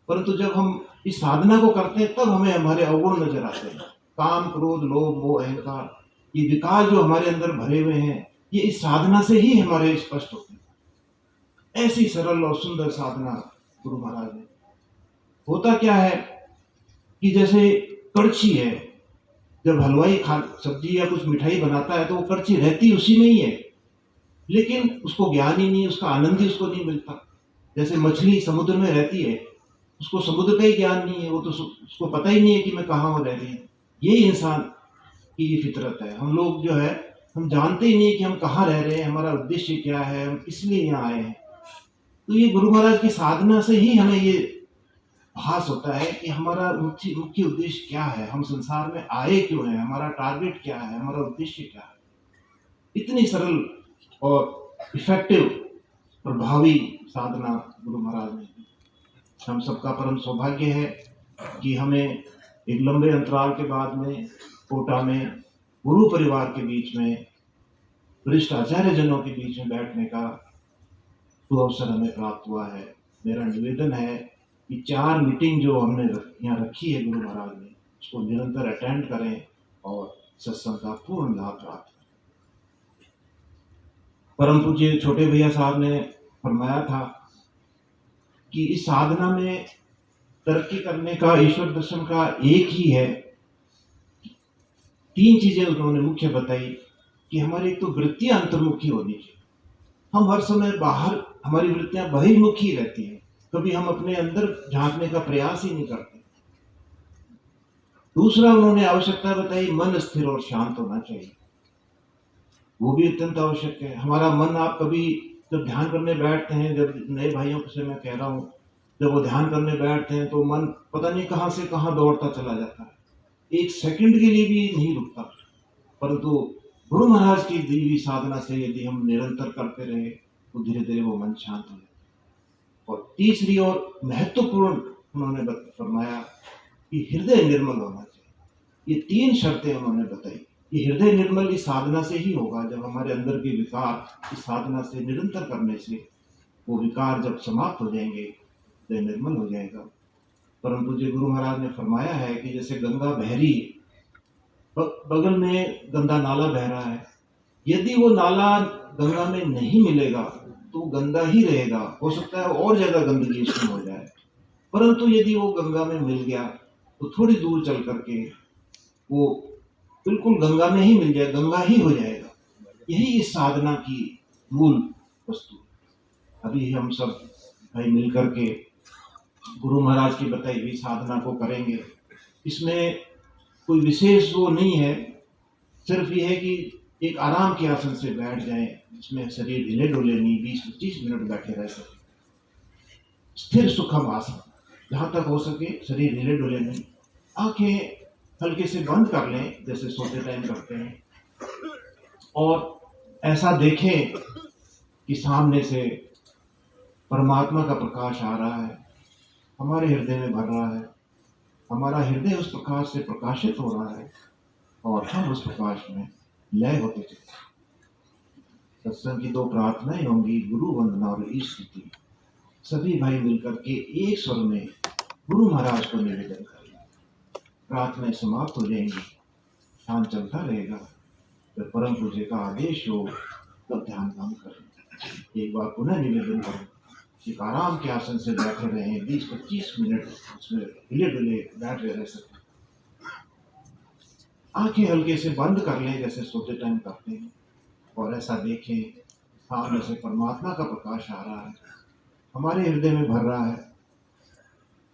परंतु जब हम इस साधना को करते हैं तब हमें हमारे अवगुण नजर आते हैं। काम, क्रोध, लोभ, मोह, अहंकार, ये विकार जो हमारे अंदर भरे हुए हैं, ये इस साधना से ही हमारे स्पष्ट होते हैं। ऐसी सरल और सुंदर साधना गुरु महाराज ने। होता क्या है कि जैसे कड़छी है, जब हलवाई सब्जी या कुछ मिठाई बनाता है तो वो कड़छी रहती उसी में ही है, लेकिन उसको ज्ञान ही नहीं, उसका आनंद ही उसको नहीं मिलता। जैसे मछली समुद्र में रहती है, उसको समुद्र का ही ज्ञान नहीं है, वो तो उसको पता ही नहीं है कि मैं कहाँ रह रही हूँ। यही इंसान की ये फितरत है। हम लोग जो है, हम जानते ही नहीं कि हम कहाँ रह रहे हैं, हमारा उद्देश्य क्या है, हम इसलिए यहाँ आए हैं। तो ये गुरु महाराज की साधना से ही हमें ये भास होता है कि हमारा मुख्य उद्देश्य क्या है, हम संसार में आए क्यों हैं, हमारा टारगेट क्या है, हमारा उद्देश्य क्या है। इतनी सरल और इफेक्टिव, प्रभावी साधना गुरु महाराज ने। हम सबका परम सौभाग्य है कि हमें एक लंबे अंतराल के बाद में कोटा में गुरु परिवार के बीच में, वरिष्ठ आचार्य जनों के बीच में बैठने का अवसर हमें प्राप्त हुआ है। मेरा निवेदन है कि 4 मीटिंग जो हमने यहाँ रखी है गुरु महाराज ने, उसको निरंतर अटेंड करें और सत्संग का पूर्ण लाभ प्राप्त करें। परम पूज्य छोटे भैया साहब ने फरमाया था कि इस साधना में तरक्की करने का, ईश्वर दर्शन का एक ही है। 3 चीजें उन्होंने मुख्य बताई कि हमारी एक तो वृत्तियां अंतर्मुखी होनी चाहिए। हम हर समय बाहर, हमारी वृत्तियां बहिर्मुखी रहती हैं, कभी हम अपने अंदर झांकने का प्रयास ही नहीं करते। दूसरा उन्होंने आवश्यकता बताई, मन स्थिर और शांत होना चाहिए। वो भी अत्यंत आवश्यक है। हमारा मन, आप कभी जब ध्यान करने बैठते हैं, जब नए भाइयों से मैं कह रहा हूँ, जब वो ध्यान करने बैठते हैं तो मन पता नहीं कहाँ से कहाँ दौड़ता चला जाता है, 1 सेकंड के लिए भी नहीं रुकता। परंतु गुरु महाराज की दी हुई साधना से यदि हम निरंतर करते रहे तो धीरे धीरे वो मन शांत हो जाता है। और तीसरी और महत्वपूर्ण उन्होंने फरमाया कि हृदय निर्मल होना चाहिए। ये 3 शर्तें उन्होंने बताई। ये हृदय निर्मल इस साधना से ही होगा, जब हमारे अंदर के विकार इस साधना से निरंतर करने से, वो विकार जब समाप्त हो जाएंगे, हृदय निर्मल हो जाएगा। परम पूज्य गुरु महाराज ने फरमाया है कि जैसे गंगा बह रही है, बगल में गंदा नाला बह रहा है, यदि वो नाला गंगा में नहीं मिलेगा तो गंदा ही रहेगा। हो सकता है और ज्यादा गंदगी उसमें हो जाए, परंतु यदि वो गंगा में मिल गया तो थोड़ी दूर चल करके वो बिल्कुल गंगा में ही मिल जाए, गंगा ही हो जाएगा। यही इस साधना की मूल वस्तु। अभी हम सब भाई मिल करके गुरु महाराज की बताई हुई साधना को करेंगे। इसमें कोई विशेष वो नहीं है, सिर्फ ये है कि एक आराम के आसन से बैठ जाएं, जिसमें शरीर हिले डोले नहीं, 20-25 मिनट बैठे रह सके। स्थिर सुखम आसन, जहाँ तक हो सके शरीर हिले डोले नहीं। आंखें हल्के से बंद कर लें, जैसे सोते टाइम करते हैं, और ऐसा देखें कि सामने से परमात्मा का प्रकाश आ रहा है, हमारे हृदय में भर रहा है। हमारा हृदय उस प्रकाश से प्रकाशित हो रहा है और हम उस प्रकाश में लय होते चले। सत्संग की 2 प्रार्थनाएं होंगी, गुरु वंदना और स्तुति। सभी भाई मिलकर के एक स्वर में गुरु महाराज को निवेदन करें। प्रार्थनाएं समाप्त हो जाएंगी, ध्यान चलता रहेगा। जब परम पूज्य का आदेश हो तब ध्यान भंग करें। एक बार पुनः निवेदन करें, एक आराम के आसन से बैठे रहें, 20-25 मिनट उसमें हिले डुले बैठे रह सकते। आंखें हल्के से बंद कर लें जैसे सोते टाइम करते हैं, और ऐसा देखें सामने से परमात्मा का प्रकाश आ रहा है, हमारे हृदय में भर रहा है।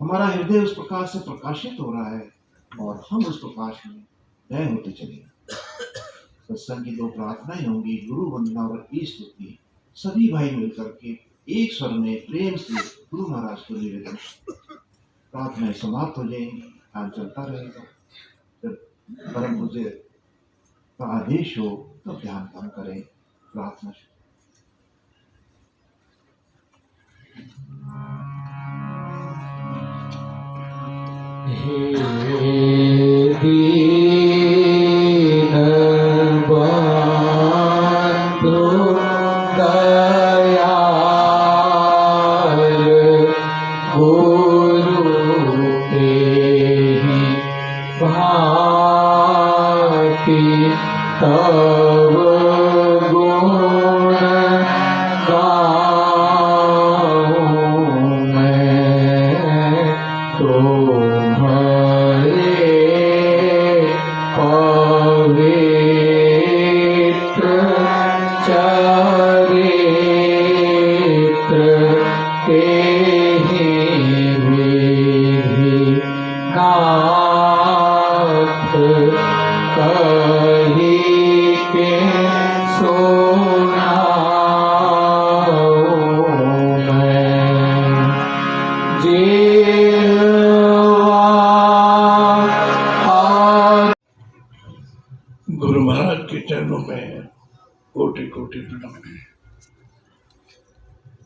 हमारा हृदय उस प्रकाश से प्रकाशित हो रहा है और हम उस प्रकाश में लय होते चले। सत्संग की 2 प्रार्थनाएं होंगी, गुरु वंदना और स्तुति। सभी भाई मिलकर के एक स्वर में प्रेम से गुरु महाराज को निवेदन। प्रार्थनाएं समाप्त हो जाएंगी, ध्यान चलता रहेगा। जब परम पूज्य का आदेश हो तब ध्यान भंग करें। प्रार्थना शुरू। दीन बंधु दयाल गुरु तेहि भांति तव गुण गाऊं मैं तुम्हारे पवित्र चरित्र तेहि विधि नाथ कही के सुनाऊं मैं। गुरु महाराज के चरणों में कोटि कोटि प्रणाम।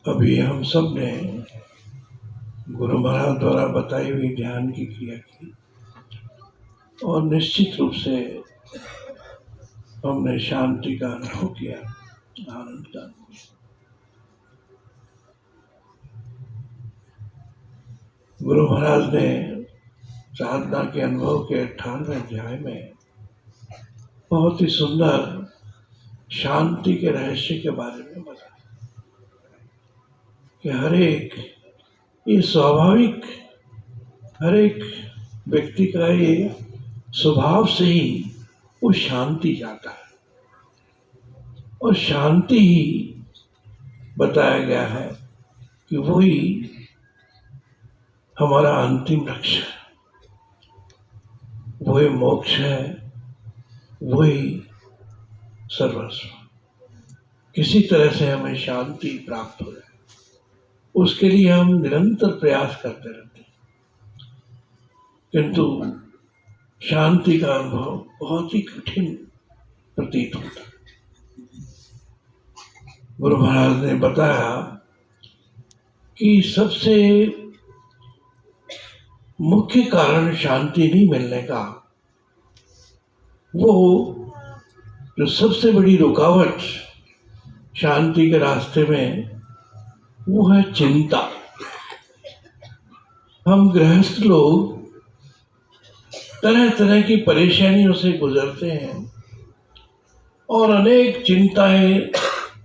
अभी हम सब ने गुरु महाराज द्वारा बताई हुई ध्यान की क्रिया की और निश्चित रूप से हमने शांति का अनुभव किया, आनंद का अनुभव। गुरु महाराज ने साधना के अनुभव के 18वें अध्याय में बहुत ही सुंदर शांति के रहस्य के बारे में बताया कि ये स्वाभाविक हर एक व्यक्ति का ये स्वभाव से ही वो शांति चाहता है, और शांति ही बताया गया है कि वही हमारा अंतिम लक्ष्य है, वही मोक्ष है, वही सर्वस्व। किसी तरह से हमें शांति प्राप्त हो जाए, उसके लिए हम निरंतर प्रयास करते रहते हैं, किंतु शांति का अनुभव बहुत ही कठिन प्रतीत होता है। गुरु महाराज ने बताया कि सबसे मुख्य कारण शांति नहीं मिलने का, वो जो सबसे बड़ी रुकावट शांति के रास्ते में, वो है चिंता। हम गृहस्थ लोग तरह तरह की परेशानियों से गुजरते हैं और अनेक चिंताएं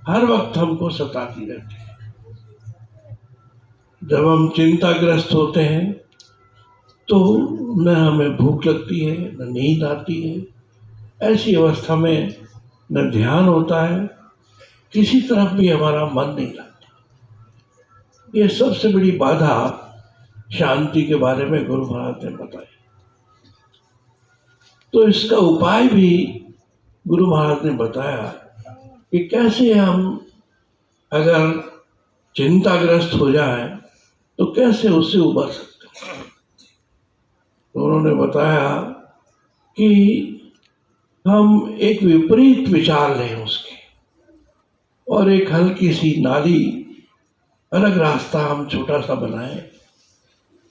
हर वक्त हमको सताती रहती हैं। जब हम चिंताग्रस्त होते हैं तो न हमें भूख लगती है, न नींद आती है। ऐसी अवस्था में न ध्यान होता है, किसी तरफ भी हमारा मन नहीं लगता। ये सबसे बड़ी बाधा शांति के बारे में गुरु महाराज ने बताई। तो इसका उपाय भी गुरु महाराज ने बताया कि कैसे हम अगर चिंताग्रस्त हो जाए तो कैसे उससे उबर सकते हैं। तो उन्होंने बताया कि हम एक विपरीत विचार लें उसके, और एक हल्की सी नाली, अलग रास्ता हम छोटा सा बनाएं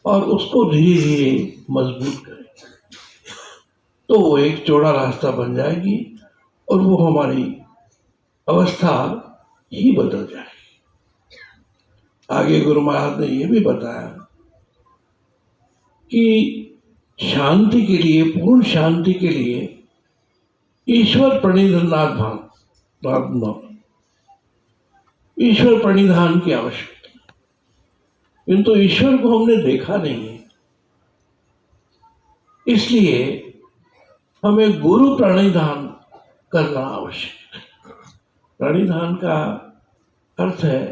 और उसको धीरे धीरे मजबूत करें, तो वो एक चौड़ा रास्ता बन जाएगी और वो हमारी अवस्था ही बदल जाएगी। आगे गुरु महाराज ने ये भी बताया कि शांति के लिए, पूर्ण शांति के लिए ईश्वर प्रणिधान, ईश्वर प्रणिधान की आवश्यकता है। किंतु ईश्वर को हमने देखा नहीं है, इसलिए हमें गुरु प्रणिधान करना आवश्यक है। प्रणिधान का अर्थ है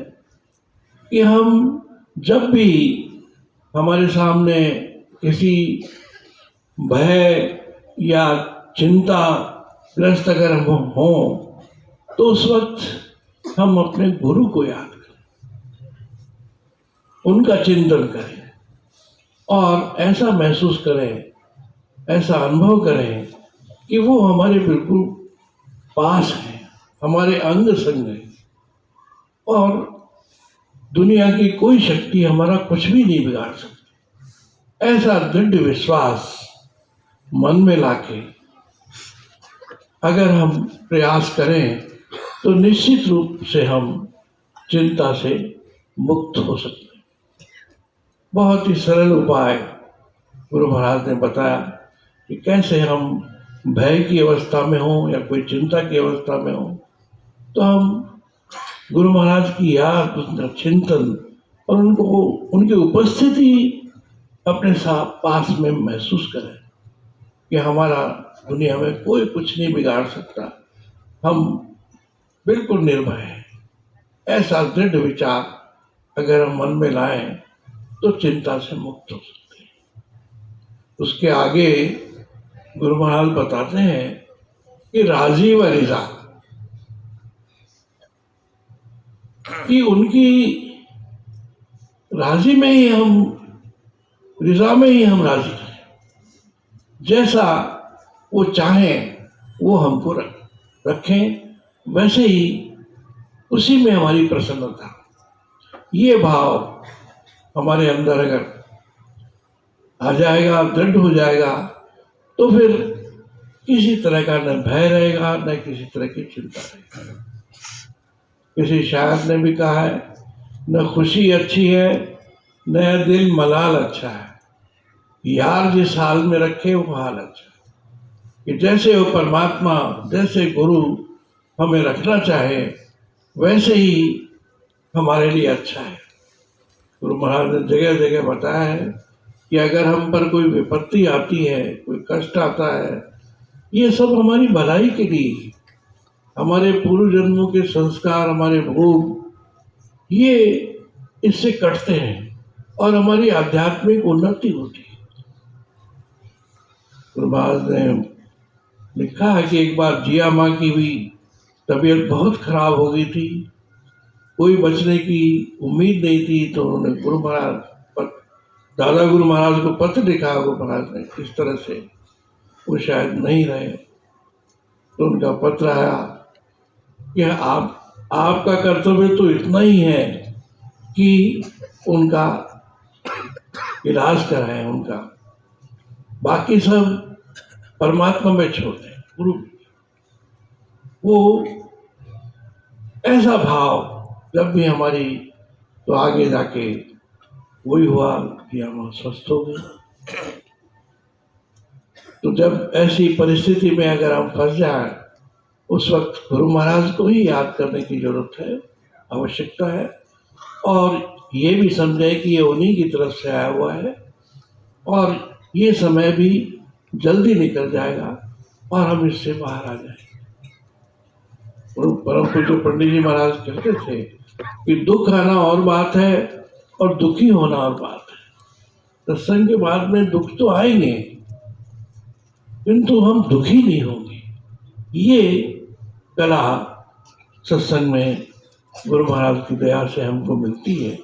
कि हम जब भी हमारे सामने किसी भय या चिंता ग्रस्त अगर हम हों, तो उस वक्त हम अपने गुरु को याद करें, उनका चिंतन करें और ऐसा महसूस करें, ऐसा अनुभव करें कि वो हमारे बिल्कुल पास हैं, हमारे अंग संग हैं और दुनिया की कोई शक्ति हमारा कुछ भी नहीं बिगाड़ सकती। ऐसा दृढ़ विश्वास मन में लाके अगर हम प्रयास करें तो निश्चित रूप से हम चिंता से मुक्त हो सकते हैं। बहुत ही सरल उपाय गुरु महाराज ने बताया कि कैसे हम भय की अवस्था में हों या कोई चिंता की अवस्था में हों, तो हम गुरु महाराज की याद, उनका चिंतन और उनकी उपस्थिति अपने साथ पास में महसूस करें कि हमारा दुनिया में कोई कुछ नहीं बिगाड़ सकता, हम बिल्कुल निर्भय हैं। ऐसा दृढ़ विचार अगर हम मन में लाएं तो चिंता से मुक्त हो सकते हैं। उसके आगे गुरु महाराज बताते हैं कि राजी व रिजा, कि उनकी राजी में ही हम, रिजा में ही हम राजी हैं। जैसा वो चाहें वो हमको रखें, वैसे ही उसी में हमारी प्रसन्नता। ये भाव हमारे अंदर अगर आ जाएगा, दृढ़ हो जाएगा, तो फिर किसी तरह का न भय रहेगा, न किसी तरह की चिंता रहेगी। किसी शायर ने भी कहा है, न खुशी अच्छी है न दिल मलाल अच्छा है, यार जिस हाल में रखे वो हाल अच्छा है। कि जैसे वो परमात्मा, जैसे गुरु हमें रखना चाहे, वैसे ही हमारे लिए अच्छा है। गुरु महाराज ने जगह जगह बताया है कि अगर हम पर कोई विपत्ति आती है, कोई कष्ट आता है, ये सब हमारी भलाई के लिए, हमारे पूर्व जन्मों के संस्कार, हमारे भोग, ये इससे कटते हैं और हमारी आध्यात्मिक उन्नति होती है। गुरु महाराज ने लिखा है कि एक बार जिया माँ की भी तबीयत बहुत खराब हो गई थी, कोई बचने की उम्मीद नहीं थी, तो उन्होंने गुरु महाराज, दादा गुरु महाराज को पत्र लिखा। गुरु महाराज ने इस तरह से, वो शायद नहीं रहे, तो उनका पत्र आया कि आपका कर्तव्य तो इतना ही है कि उनका इलाज कराएं, उनका बाकी सब परमात्मा में छोड़ दें। गुरु, वो ऐसा भाव जब भी हमारी, तो आगे जाके वही हुआ कि हम स्वस्थ हो गए। तो जब ऐसी परिस्थिति में अगर हम फंस जाए, उस वक्त गुरु महाराज को ही याद करने की जरूरत है, आवश्यकता है, और ये भी समझे कि ये उन्हीं की तरफ से आया हुआ है और ये समय भी जल्दी निकल जाएगा और हम इससे बाहर आ जाएंगे। परम पूज्य पंडित जी महाराज कहते थे कि दुख आना और बात है और दुखी होना और बात है। सत्संग के बाद में दुख तो आएंगे, किंतु हम दुखी नहीं होंगे। ये कला सत्संग में गुरु महाराज की दया से हमको मिलती है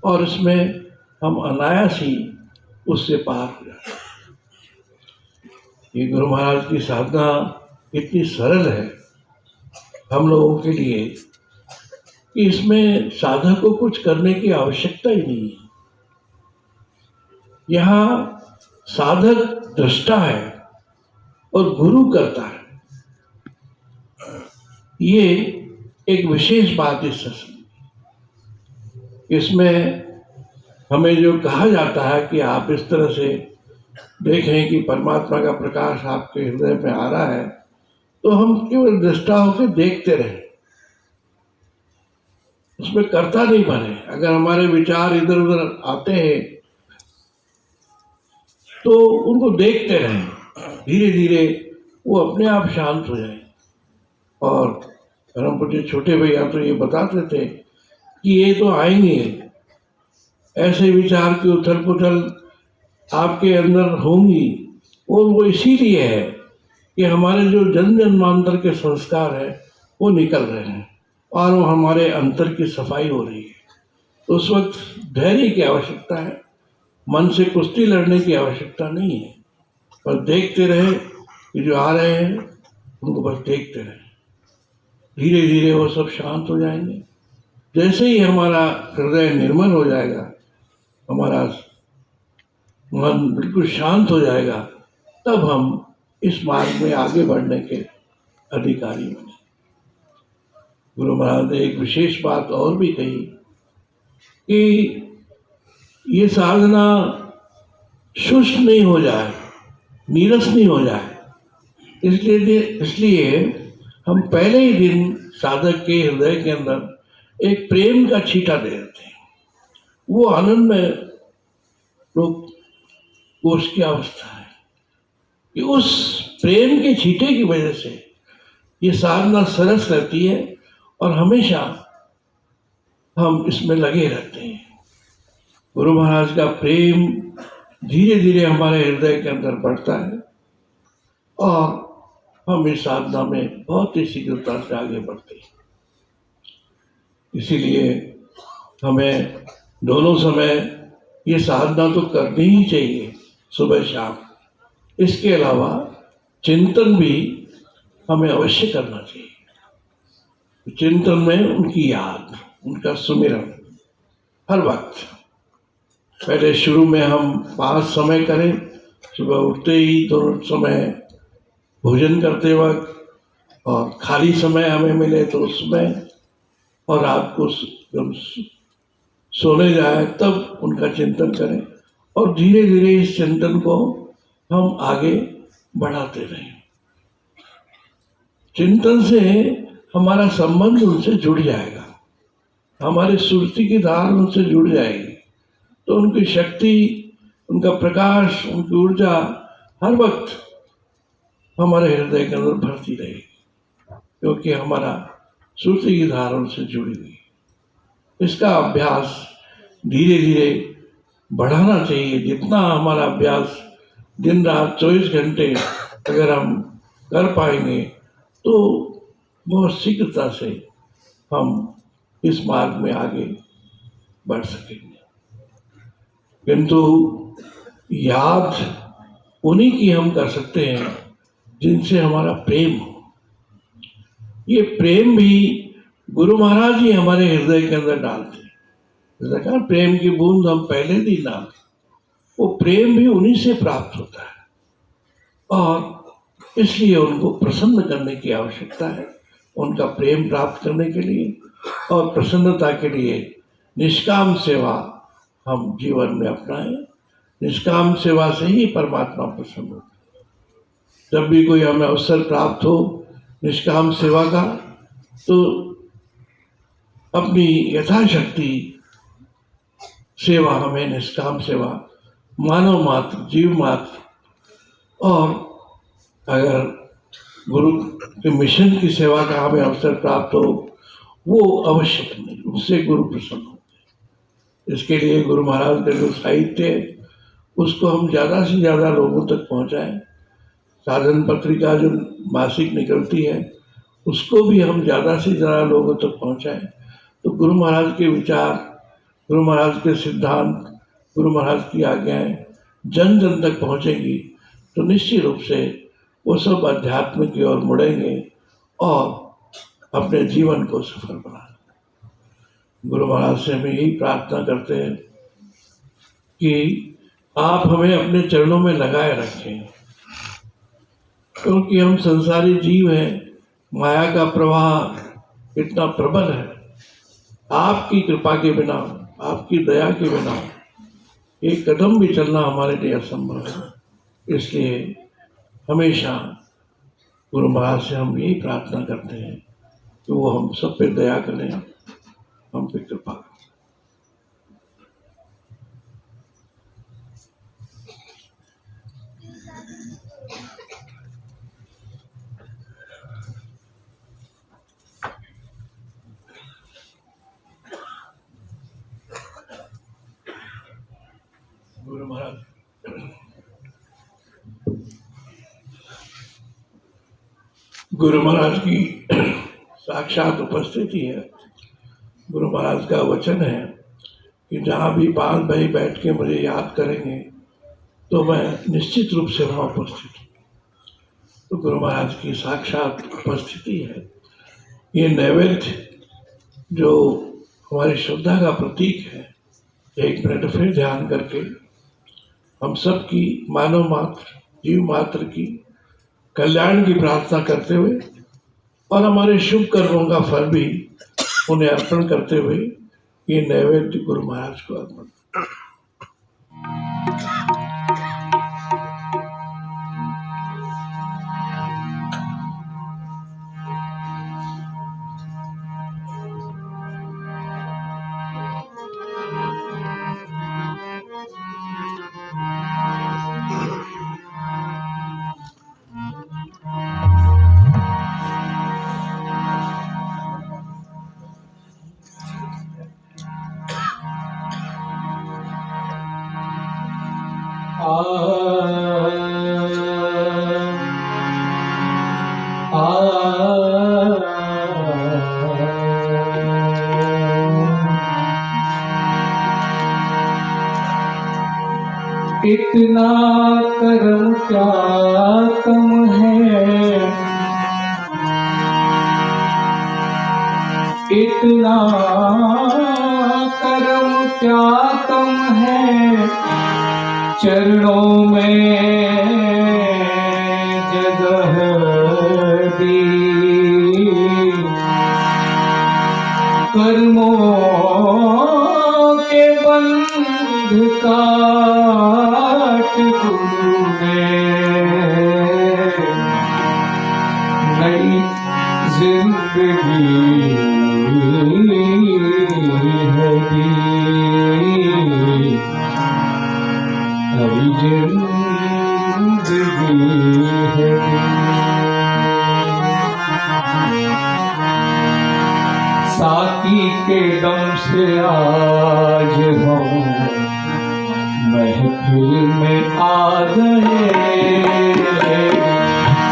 और इसमें हम अनायास ही उससे पार हो जाते हैं। ये गुरु महाराज की साधना इतनी सरल है हम लोगों के लिए कि इसमें साधक को कुछ करने की आवश्यकता ही नहीं है। यहाँ साधक दृष्टा है और गुरु करता है। ये एक विशेष बात इस सत्संग, इसमें हमें जो कहा जाता है कि आप इस तरह से देखें कि परमात्मा का प्रकाश आपके हृदय में आ रहा है, तो हम केवल दृष्टा होकर देखते रहें, उसमें कर्ता नहीं बने। अगर हमारे विचार इधर उधर आते हैं तो उनको देखते रहें, धीरे धीरे वो अपने आप शांत हो जाए। और परम पूज्य छोटे भैया तो ये बताते थे कि ये तो आएंगे, ऐसे विचार की उथल पुथल आपके अंदर होंगी, वो इसीलिए है कि हमारे जो जन्म जन्मांतर के संस्कार है वो निकल रहे हैं और वो हमारे अंतर की सफाई हो रही है। तो उस वक्त धैर्य की आवश्यकता है, मन से कुश्ती लड़ने की आवश्यकता नहीं है, पर देखते रहे कि जो आ रहे हैं उनको बस देखते रहे, धीरे धीरे वो सब शांत हो जाएंगे। जैसे ही हमारा हृदय निर्मल हो जाएगा, हमारा मन बिल्कुल शांत हो जाएगा, तब हम इस मार्ग में आगे बढ़ने के अधिकारी बने। गुरु महाराज ने एक विशेष बात और भी कही कि ये साधना शुष्क नहीं हो जाए, नीरस नहीं हो जाए, इसलिए हम पहले ही दिन साधक के हृदय के अंदर एक प्रेम का छींटा दे देते हैं। वो आनंद में लोग कोष की अवस्था है कि उस प्रेम के छींटे की वजह से ये साधना सरस रहती है और हमेशा हम इसमें लगे रहते हैं। गुरु महाराज का प्रेम धीरे धीरे हमारे हृदय के अंदर बढ़ता है और हम इस साधना में बहुत ही शीघ्रता से आगे बढ़ते हैं। इसीलिए हमें दोनों समय ये साधना तो करनी ही चाहिए, सुबह शाम। इसके अलावा चिंतन भी हमें अवश्य करना चाहिए। चिंतन में उनकी याद, उनका सुमिरन हर वक्त। पहले शुरू में हम 5 समय करें, सुबह उठते ही दोनों समय, भोजन करते वक्त, और खाली समय हमें मिले तो उसमें, और रात को जब सोने जाए तब उनका चिंतन करें। और धीरे धीरे इस चिंतन को हम आगे बढ़ाते रहें। चिंतन से हमारा संबंध उनसे जुड़ जाएगा, हमारी सुरती की धार उनसे जुड़ जाएगी, तो उनकी शक्ति, उनका प्रकाश, उनकी ऊर्जा हर वक्त हमारे हृदय के अंदर भरती रहेगी, क्योंकि हमारा सुरती की धार उनसे जुड़ी हुई। इसका अभ्यास धीरे धीरे बढ़ाना चाहिए। जितना हमारा अभ्यास दिन रात 24 घंटे अगर हम कर पाएंगे तो बहुत शीघ्रता से हम इस मार्ग में आगे बढ़ सकेंगे। किंतु याद उन्हीं की हम कर सकते हैं जिनसे हमारा प्रेम हो। ये प्रेम भी गुरु महाराज ही हमारे हृदय के अंदर डालते हैं। जैसा कहा, प्रेम की बूंद हम पहले दिन डालते, वो प्रेम भी उन्हीं से प्राप्त होता है। और इसलिए उनको प्रसन्न करने की आवश्यकता है। उनका प्रेम प्राप्त करने के लिए और प्रसन्नता के लिए निष्काम सेवा हम जीवन में अपनाएं। निष्काम सेवा से ही परमात्मा प्रसन्न होता है। जब भी कोई हमें अवसर प्राप्त हो निष्काम सेवा का, तो अपनी यथाशक्ति सेवा, हमें निष्काम सेवा, मानव मात्र, जीव मात्र, और अगर गुरु के मिशन की सेवा का हमें अवसर प्राप्त हो, वो अवश्य करनी, उससे गुरु प्रसन्न होते हैं। इसके लिए गुरु महाराज का जो साहित्य है उसको हम ज़्यादा से ज़्यादा लोगों तक पहुँचाएं। साधन पत्रिका जो मासिक निकलती है उसको भी हम ज़्यादा से ज़्यादा लोगों तक पहुँचाएं, तो गुरु महाराज के विचार, गुरु महाराज के सिद्धांत, गुरु महाराज की आज्ञाएं जन जन तक पहुँचेंगी, तो निश्चित रूप से वो सब अध्यात्म की ओर मुड़ेंगे और अपने जीवन को सफल बनाएंगे। गुरु महाराज से हम यही प्रार्थना करते हैं कि आप हमें अपने चरणों में लगाए रखें, क्योंकि हम संसारी जीव हैं। माया का प्रवाह इतना प्रबल है, आपकी कृपा के बिना, आपकी दया के बिना एक कदम भी चलना हमारे लिए असंभव है। इसलिए हमेशा गुरु महाराज से हम यही प्रार्थना करते हैं कि वो हम सब पे दया करें, हम पे कृपा करें। गुरु महाराज की साक्षात उपस्थिति है। गुरु महाराज का वचन है कि जहाँ भी पास भाई बैठ के मुझे याद करेंगे तो मैं निश्चित रूप से वहाँ उपस्थित हूँ। तो गुरु महाराज की साक्षात उपस्थिति है। ये नैवेद्य जो हमारी श्रद्धा का प्रतीक है, एक मिनट फिर ध्यान करके हम सब की, मानव मात्र, जीव मात्र की कल्याण की प्रार्थना करते हुए और हमारे शुभ कर्मों का फल भी उन्हें अर्पण करते हुए ये नैवेद्य गुरु महाराज को अर्पण। इतना कर्म क्या कम है, इतना कर्म क्या कम है, चरणों में जगह दी, कर्मों के बंध काट गुरु ने नई जिंदगी है दी, नई जिंदगी है दी। साकी के दम से आज हम महफिल में आ गए,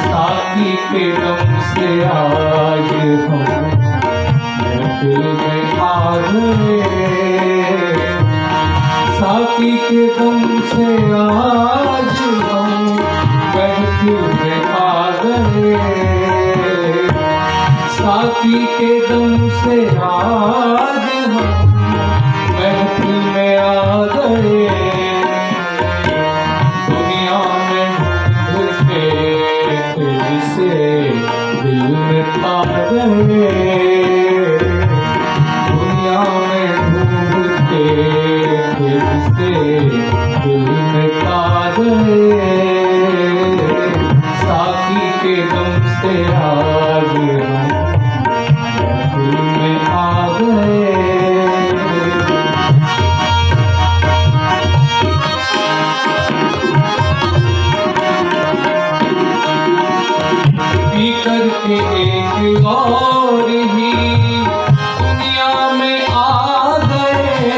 साकी के दम से आज हम महफिल में आ गए, साकी के दम से आज हम महफिल में आ गए, साकी के दम से आज हम महफिल में आ गए, दुनिया में ढूंढते दिल से दिल में आ गए, दुनिया में ढूंढते दिल से दिल में आ गए, साकी के दम से आज हम महफिल में आ गए। पी करके एक और ही दुनिया में आ गए,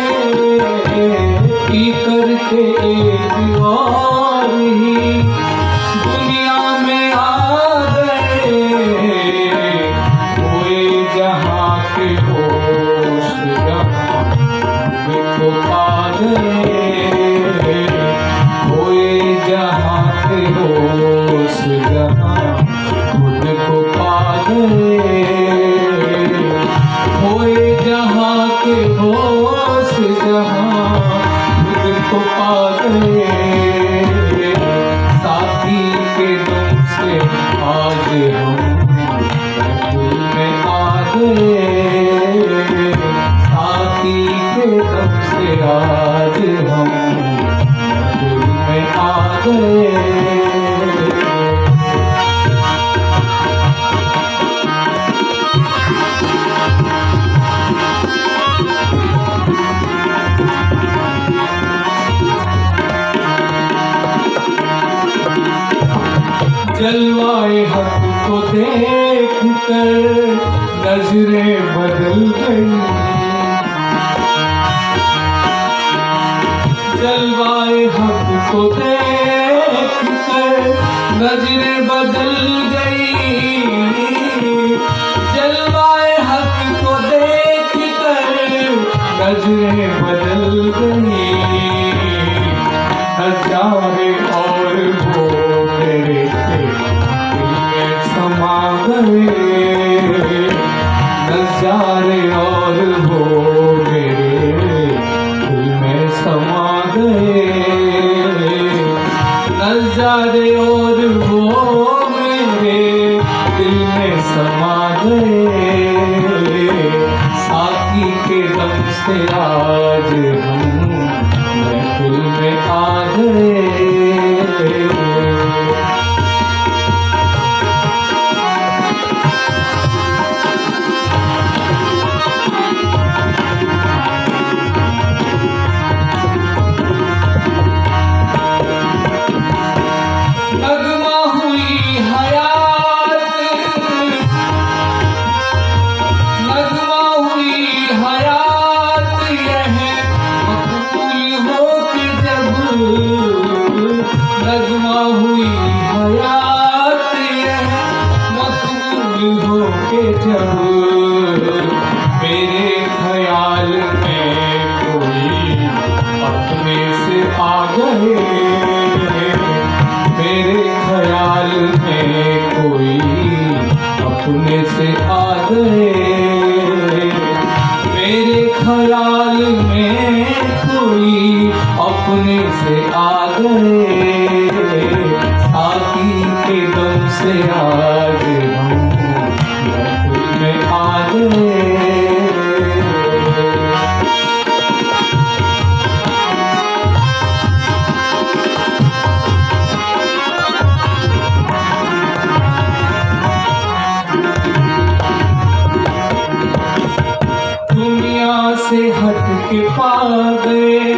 पी करके एक और ही दुनिया में आ गए, कोई जहाँ के होश जहाँ को पा गए, कोई जहाँ के होश जहाँ खुद को पा गए, कोई जहाँ के होश जहाँ खुद को पा गए, साथी के दम से आज हम महफिल में आ गए, साथी के दम से आज हम महफिल में आ गए। जलवाए हक को देख कर नजरें बदल गई, जलवाए हक को देख कर नजरें बदल गई, जलवाए हक को देख कर नजरें बदल गई। नजारे और वो मेरे दिल में समा गए, नजारे और वो मेरे दिल में समा गए, नजारे और वो मेरे दिल में समा गए, साथी के दम से आज हम महफिल में आ गए। नगमा हुई हयात, नगमा हुई हयात यह मकबूल हो के जब, नगमा हुई हयात यह मकबूल हो के जब, मेरे ख्याल में कोई अपने से आ गए, मेरे ख्याल में कोई अपने से आ गए, मेरे ख्याल में कोई अपने से आ गए, साथी के दम से आज हम महफिल में आ गए। दुनिया से हट के पा गए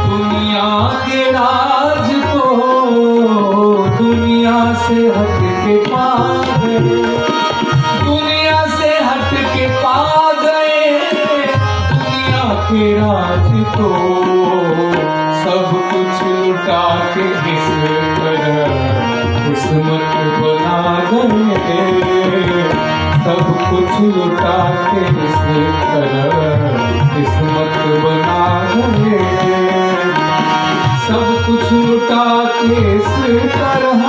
दुनिया के राज को, दुनिया से हट के पा गए, दुनिया से हट के पा गए दुनिया के राज को, सब कुछ लुटा के इस तरह किस्मत बना गए, सब कुछ लुटा के इस तरह किस्मत बना गए, सब कुछ लुटा के इस तरह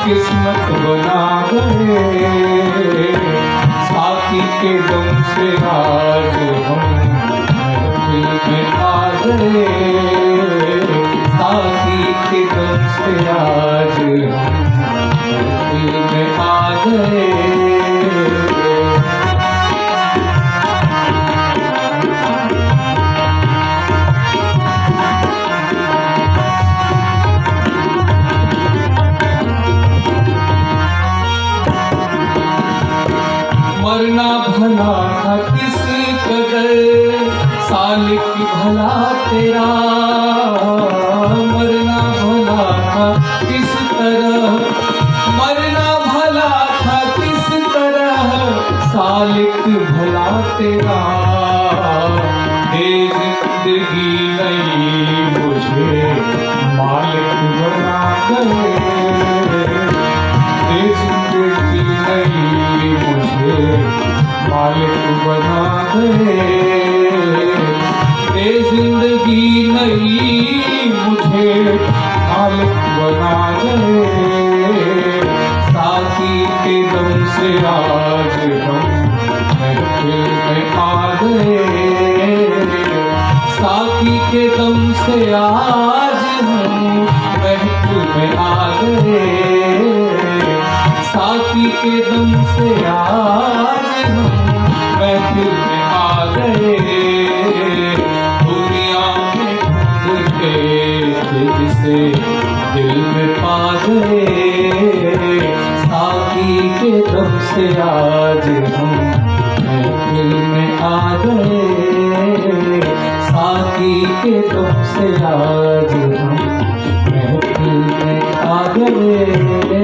किस्मत बना गए, साथी के दम से आज हम महफिल में आ गए, साथी के दम से आज हम महफिल में आ गए। मरना भला था किस कदर सालिक भला तेरा, मरना भला था किस तरह, मरना भला था किस तरह सालिक भला तेरा, ये जिंदगी नहीं मुझे मालिक बना गए, ये जिंदगी नहीं मुझे मालिक बना गए, ये जिंदगी नहीं मुझे मालिक बना गए, साथी के दम से आज हम महफिल में आ गए, साथी के दम से आज हम महफिल में आ गए, साथी के दम से आज हम महफिल में आ गए। दुनिया में ढूंढ के फिर से दिल में पा गए, साथी के दम से आज हम महफिल में आ गए, साथी के दम से आज हम महफिल में आ गए।